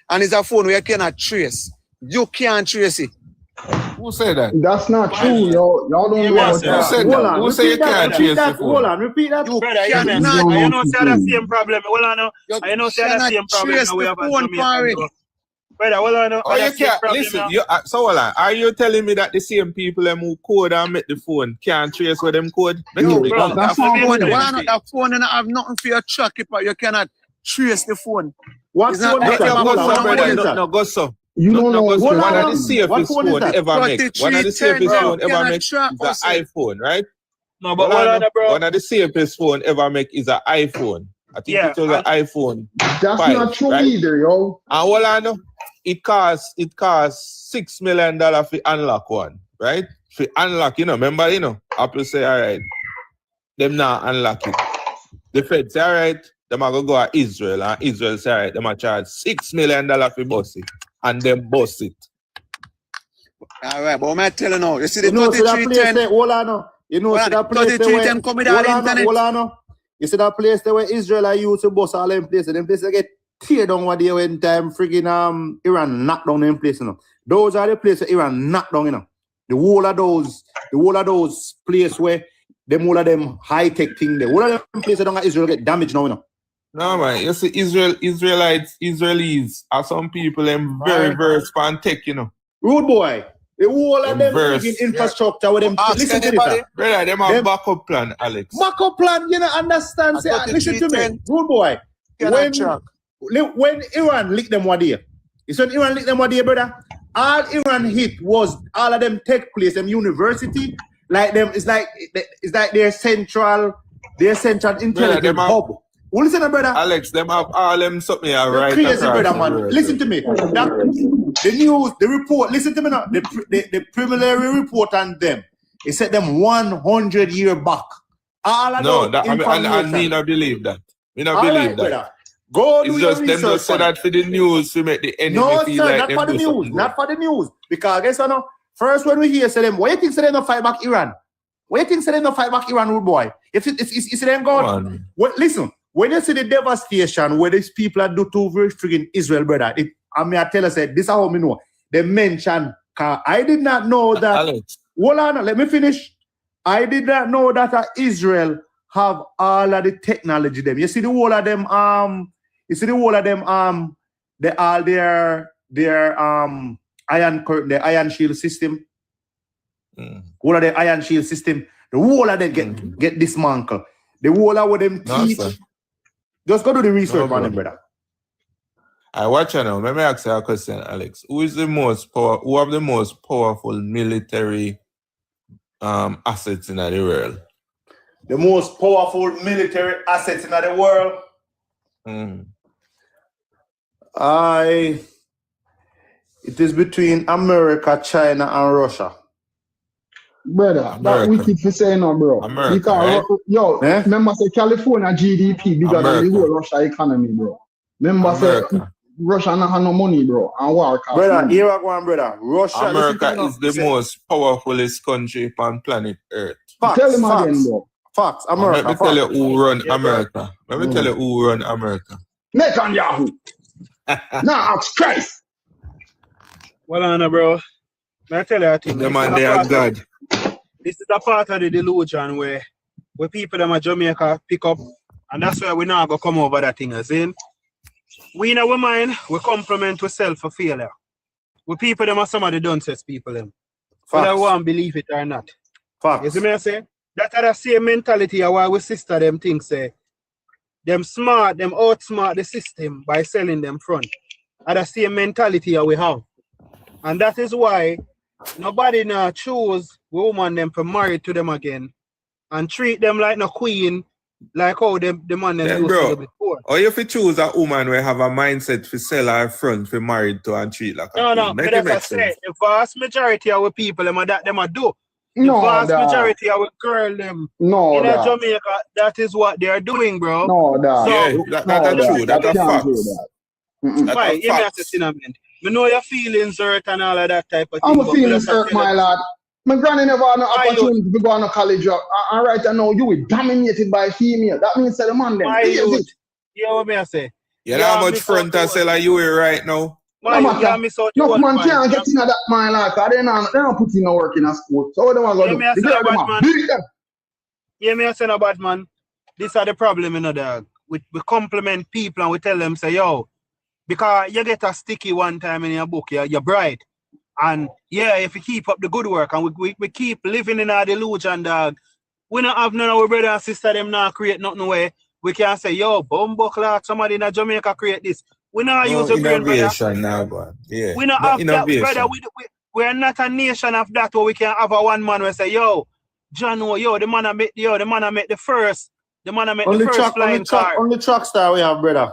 And it's a phone where you cannot trace. You can't trace it. Who said that? That's not true, yo. Y'all don't know what Who said that? Who said you can't trace the phone? Hold on, repeat that. Brother, you know say the same problem. Well, I know. I know say the same problem. We have a Jamaican. Brother, well, I know. You can't listen. So hold on. Are you telling me that the same people who code and make the phone can't trace where them code? No, bro. That phone and have nothing for your track. You cannot trace the phone. What's no, go so. You don't know one of the safest phone ever make. One of the safest phone ever make is an iPhone, right? No, but one of the safest phone ever make is an iPhone. I think it was an iPhone. That's 5, not true either, yo. And all I know, it costs $6 million for unlock one, right? to unlock, remember, Apple say, all right, them now unlock it. The Fed say, all right, them are going to go to Israel, and Israel say, all right, them are charge $6 million for bus it, and them bus it. All right, but what am I telling you? You see the You know, so that 3310? place there, hold on, no. You know, so that place there where, 3310 come with all the internet. hold on, no. You see that place there where Israel are used to bust all them places. Them places get tear down what they when time friggin' Iran knock down them places, Those are the places Iran knock down, The whole of those places where them all of them high-tech thing there. All of them places don't Israel get damaged now, No, man. You see, Israelis are some people very versed on tech, Rude boy. The whole of them verse. friggin' infrastructure with them. Listen to this. Brother, them have backup plan, Alex. Backup plan, you know, understand? Say, listen to me. Rude boy. When Iran licked them one day, you said Iran licked them one day, brother. All Iran hit was all of them tech place, them university, like them. It's like their central intelligence hub. Well, listen, brother. Alex, them have all them something right. Crazy, brother, man. Listen to me. The news, the report. Listen to me now. The preliminary report on them. It said them 100 years back. All of no, that I mean, I believe that. I don't believe that. Brother. Go do it's your just research. Them just say that for the news to make the enemy no, feel sir, like not them for the news. Not for the news. Because guess what? No? First, when we hear say them, what you think say they no fight back Iran? What you think say they no fight back Iran, rude boy? If it's them gone. Well, listen. When you see the devastation where these people are do to friggin' Israel, brother, I tell us that this is how me know. They mention, I did not know that. Alex. Hold on, let me finish. I did not know that Israel have all of the technology them. You see the whole of them, they all their iron curtain, the iron shield system. All of the iron shield system, the whole of them get dismantled. The whole of them teach. No, just go do the research on them, brother. I watch you now. Let me ask you a question, Alex. Who have the most powerful military assets in the world? The most powerful military assets in the world? It is between America, China, and Russia. Brother, that wicked for saying no, bro. America, because, right? Remember say California GDP bigger than the whole Russia economy, bro. Remember say Russia not have no money, bro. And war cost. Brother, here I go on, brother. Russia, America is the most powerfulest country on planet Earth. Facts, tell him again, bro. Facts, America. Let me tell you who run America. Let me tell you who run America. Netanyahu. Nah, Christ. Well, Anna, bro. I tell you a thing. The man, they are God. This is a part of the delusion where people them at Jamaica pick up, and that's why we now go come over that thing. As in, we in our mind, we compliment ourselves for failure. We people them are some of the dunces people them. Whether I want to believe it or not. Facts. You see me I say? That are the same mentality of why we sister them think say them smart, them outsmart the system by selling them front. Are the same mentality that we have. And that is why nobody now choose woman them for married to them again and treat them like no queen, like how the man them used to do before. Or if you choose a woman who have a mindset to sell her front for married to and treat like a queen. No, but as I said, the vast majority of our people them a do. The No, vast majority of our girl them in Jamaica, that is what they are doing, bro. No, dad. So, that's true. That's a fact. Why? You have to cinnamon. I know your feelings hurt and all of that type of thing. I'm feelings hurt, my lad. My granny never had no opportunity to go on a college job. And right now, you were dominated by female. That means that the man then. You know what I say? You know how much front I sell you are right now? No man can't get into that, my lad. They don't put in no work in a school. So what do I go do? Yeah, me I say no bad man. This are the problem, you know, dog. We compliment people and we tell them, say, yo, because you get a sticky one time in your book, you're bright. And yeah, if you keep up the good work and we keep living in our delusion, dog, we don't have none of our brother and sister them now create nothing where we can say, yo, bumbo clock, somebody in Jamaica create this. We not use a brain, brother. Now, but yeah. We not have that, brother. We are not a nation of that where we can have a one man where say, yo, John, the man I make the first. The man I make the first flying car. On the truck star we have, brother.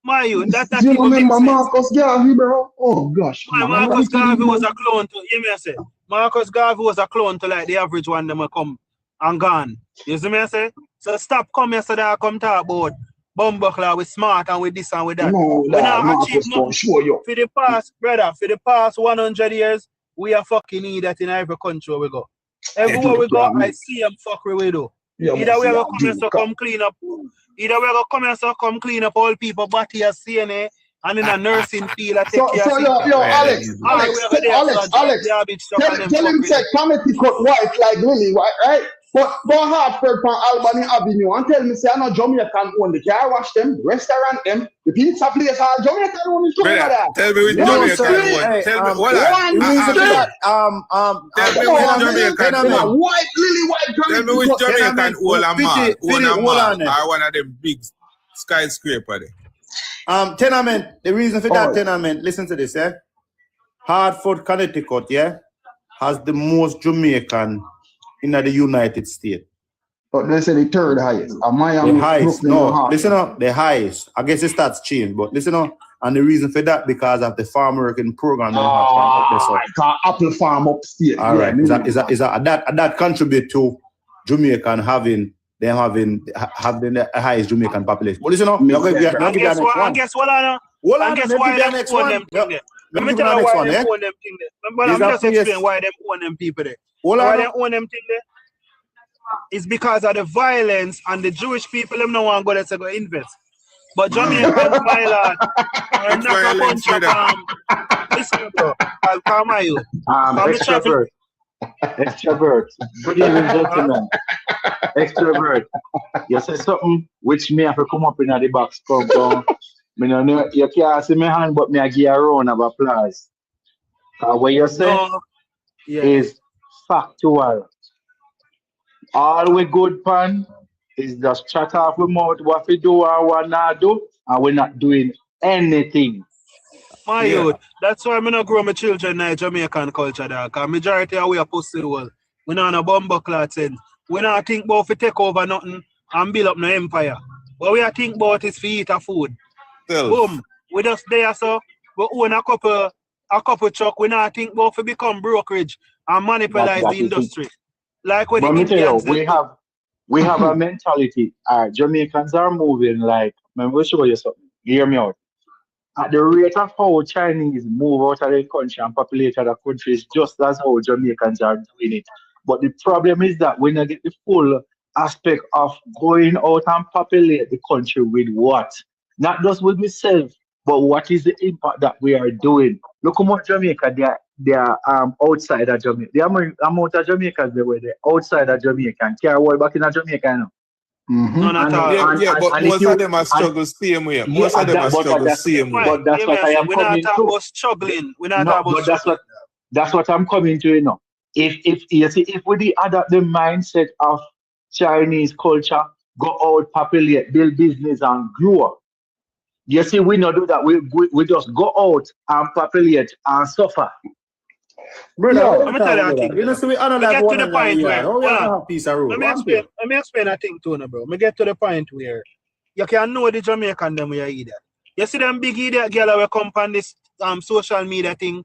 My you, that Do you remember Marcus Garvey, bro? Oh gosh. Marcus Garvey was a clone too. You may say. Marcus Garvey was a clone to like the average one them will come and gone. You see me I say? So stop come yesterday and come talk about Bumbuckler with smart and with this and with that. No, We that not achieve Marcus don't nothing. show you. For the past, brother, for the past 100 years, we are fucking need that in every country we go. Everywhere we go, I see them fuck we do. Yeah, Either we must go see come here so come clean up. Either we go come here so come clean up all people body as CNA and in a nursing field I take So, care of yo, people. Alex, tell him say Connecticut white like Lily, right? But go Hartford from Albany Avenue and tell me say I know Jamaican own the car wash them, restaurant them, the pizza place all Jamaican own is doing that. Tell me which You know, Jamaican see? one. Tell me, hold One on. reason for that. Tell me which Jamaican one. White, Lily white Tell me which Jamaican own a mall, hold on. or one of them big skyscraper there. Tenement, the reason for that tenement, listen to this, yeah? Hartford, Connecticut, yeah, has the most Jamaican in the United States. But they say the third highest. Miami, The highest, Brooklyn, no, Hartford. listen up, the highest. I guess the stats change, but listen up. And the reason for that, because of the farm working program. Apple farm upstate. All right, that contribute to Jamaican having the highest Jamaican population. But listen up, And guess what I know? And guess why them own them thing there? Let me tell you why them own them thing there. But I'm just explain why them own them people there. Why them own them thing there? It's because of the violence and the Jewish people them no want to go invest. But Jamaicans, my lord, are not a bunch of listen, bro. I'll calm you. Extrovert. Good evening, gentlemen. Extrovert. You say something which me have to come up in the box. Come. Me no know you can't see my hand, but me I give you a round of applause. What you say is factual. All we good pan is just chat off the mouth what we do or what not do, and we're not doing anything. My youth, that's why I not grow my children in Jamaican culture there. Because majority of we are pussy world. We not on a bumbuckler sense. We not think about to take over nothing and build up no empire. What we are think about is to eat a food. Boom. We just there so we own a couple truck. We not think about to become brokerage and monopolize the industry. Like when but the me tell you, Indians we have a mentality. Jamaicans are moving like, man, we'll show you something. Hear me out. At the rate of how Chinese move out of the country and populate other countries, just as how Jamaicans are doing it. But the problem is that we don't get the full aspect of going out and populate the country with what? Not just with myself, but what is the impact that we are doing? Look how much Jamaica they are outside of Jamaica. The amount of Jamaicans they were there outside of Jamaica and carry all back in Jamaica now. None at all. But most of them are struggle same way. Most of them are struggle same way. But that's what I am coming to. We're not struggling. We're not about struggling. That's what I'm coming to, you know. If we adapt the mindset of Chinese culture, go out, populate, build business and grow. You see, we not do that. We just go out and populate and suffer. Brother, let me tell you a thing. You know, so we honor get that to one the point where piece of road. let me explain a thing to you, bro. Me get to the point where you can know the Jamaican them we are idiot. You see them big idiot girl will come on this social media thing,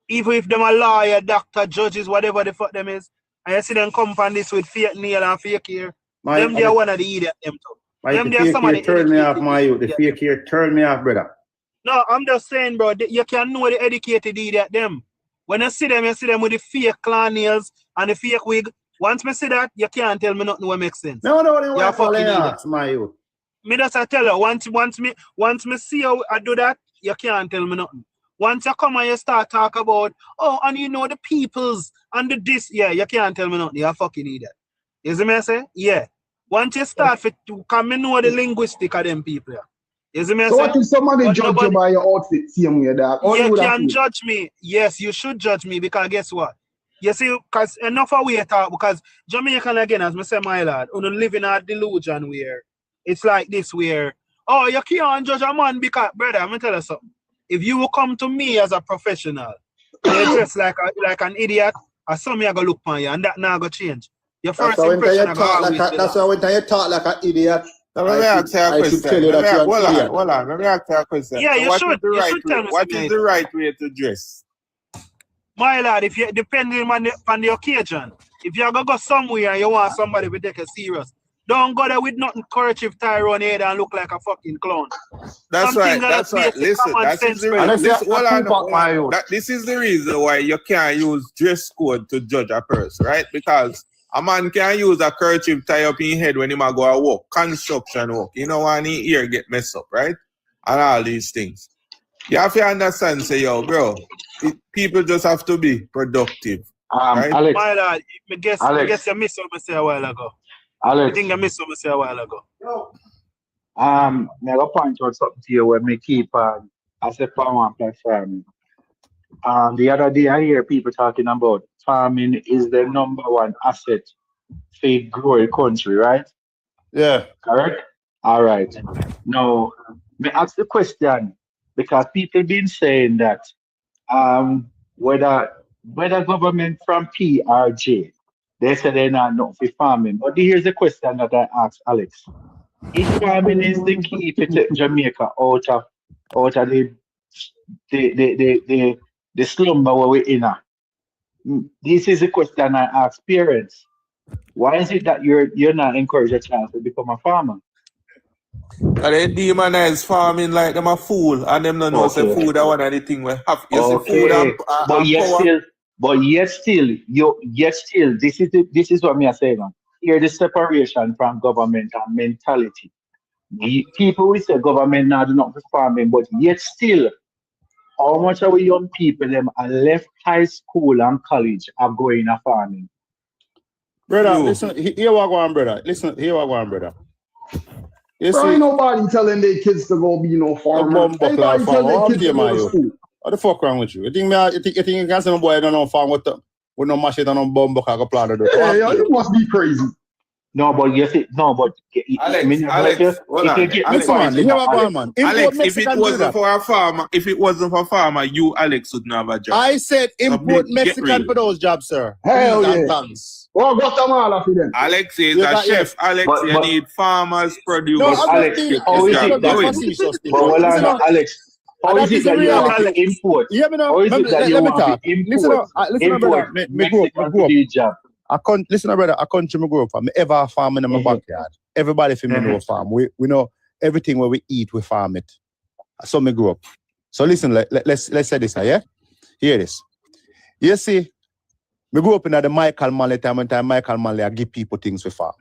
even if them a lawyer, doctor, judges, whatever the fuck them is, and you see them come on this with fake nail and fake hair. Them they are one of the idiot them too. Them they are some of the turn me off, my youth. The fake hair turn me off, brother. No, I'm just saying, bro, you can know the educated idiot them. When you see them with the fake clown nails and the fake wig. Once me see that, you can't tell me nothing what makes sense. No, you're fucking idiot, my youth. Me just I tell you, once me see how I do that, you can't tell me nothing. Once you come and you start talk about, and you know the peoples and the this, you can't tell me nothing. You're fucking idiot. You see me I say? Yeah. Once you start to come and know the linguistic of them people. You see me I say? So what if somebody judge you by your outfit same way, dog? You can judge me. Yes, you should judge me because guess what? You see, because enough of we talk, because Jamaican again, as I say, my lad, you live in a delusion where it's like this where, you can't judge a man because, brother, I'm going to tell you something. If you will come to me as a professional, you're dressed like an idiot, or something I go look on you, and that now go change. Your first impression I go always that's why when you talk like an idiot, let me ask you a question. Hold on. Let me ask you a question. Yeah, you should. What is the right way to dress? My lad, if you depending on the occasion, if you're gonna go somewhere and you want somebody to take it serious, don't go there with nothing kerchief tie around your head and look like a fucking clown. That's Something right. That's right. basic Listen, common that is sense, the brother. reason. Listen, hold on, Tupac, my youth. this is the reason why you can't use dress code to judge a person, right? Because a man can use a kerchief tie up in his head when he might go to work, construction work. You know, when his ear get messed up, right? And all these things. You have to understand, say, yo, bro, people just have to be productive. Right? Alex. My lad, I guess you missed what I said a while ago. Alex. I think I missed what I said a while ago. Never point out something to you when me keep as a farmer platform. The other day I hear people talking about farming is the #1 asset for grow a country, right? Yeah. Correct? All right. Now, me ask the question because people been saying that whether government from P or J, they say they're not for farming. But here's the question that I asked Alex. If farming is the key to take Jamaica out of the slumber where we're in. This is the question I ask parents. Why is it that you're not encouraging a child to become a farmer? And they demonize farming like them a fool, and them don't know say food are one of the things we have. You see, food and but yet still, this is what me I say now. Here the separation from government and mentality. People will say government now do not for farming, but yet still, how much of our young people them are left high school and college are going to farming? Brother, listen, here what go on, brother. Listen, here what go on, brother. You Bro, see, ain't nobody telling their kids to go be no farmer. Everybody tell their kids to go to school. What the fuck wrong with you? You think you can say my boy don't know farm with no machine and no bomb buck I go plant it. Yeah, you must be crazy. No, but you see, Alex, if it wasn't for a farmer, you, Alex, wouldn't have a job. I said import Mexican for those jobs, sir. Hell yeah. Well, Guatemala for them. Alex is a chef. Alex, you need farmers, produce. No, Alex, how is it that you want to import? Yeah, how is it that you want to import Mexican for the job? Listen, brother, a country me grow up from. Me ever farm in my backyard. Everybody from me know farm. We know everything where we eat, we farm it. So me grow up. So listen, let's say this, yeah? Hear this. You see, me grew up in the Michael Manley time and Michael Manley I give people things for farm.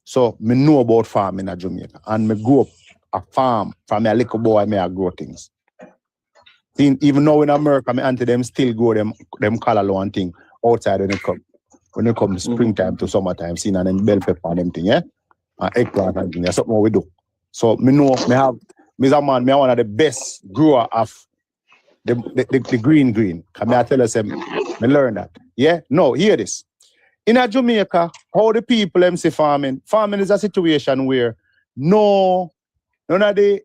So me know about farming in Jamaica. And me grew up a farm from a little boy, me I grow things. Even now in America, my auntie them still grow them callaloo and thing outside when it comes springtime to summertime, seeing and then bell pepper and them thing, yeah? And eggplant and thing, that's something we do. So me know, me a man, me one of the best grower of the green. Cause me I tell us, me learn that. Yeah? No, hear this. In a Jamaica, how the people them say farming is a situation where none of the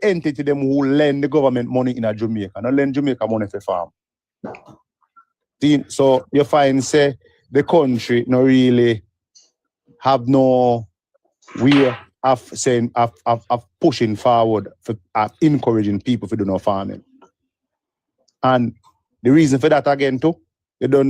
entity them who lend the government money in a Jamaica, not lend Jamaica money for farm. So you find say the country no really have no way of saying of pushing forward for encouraging people to do no farming. And the reason for that again too, you don't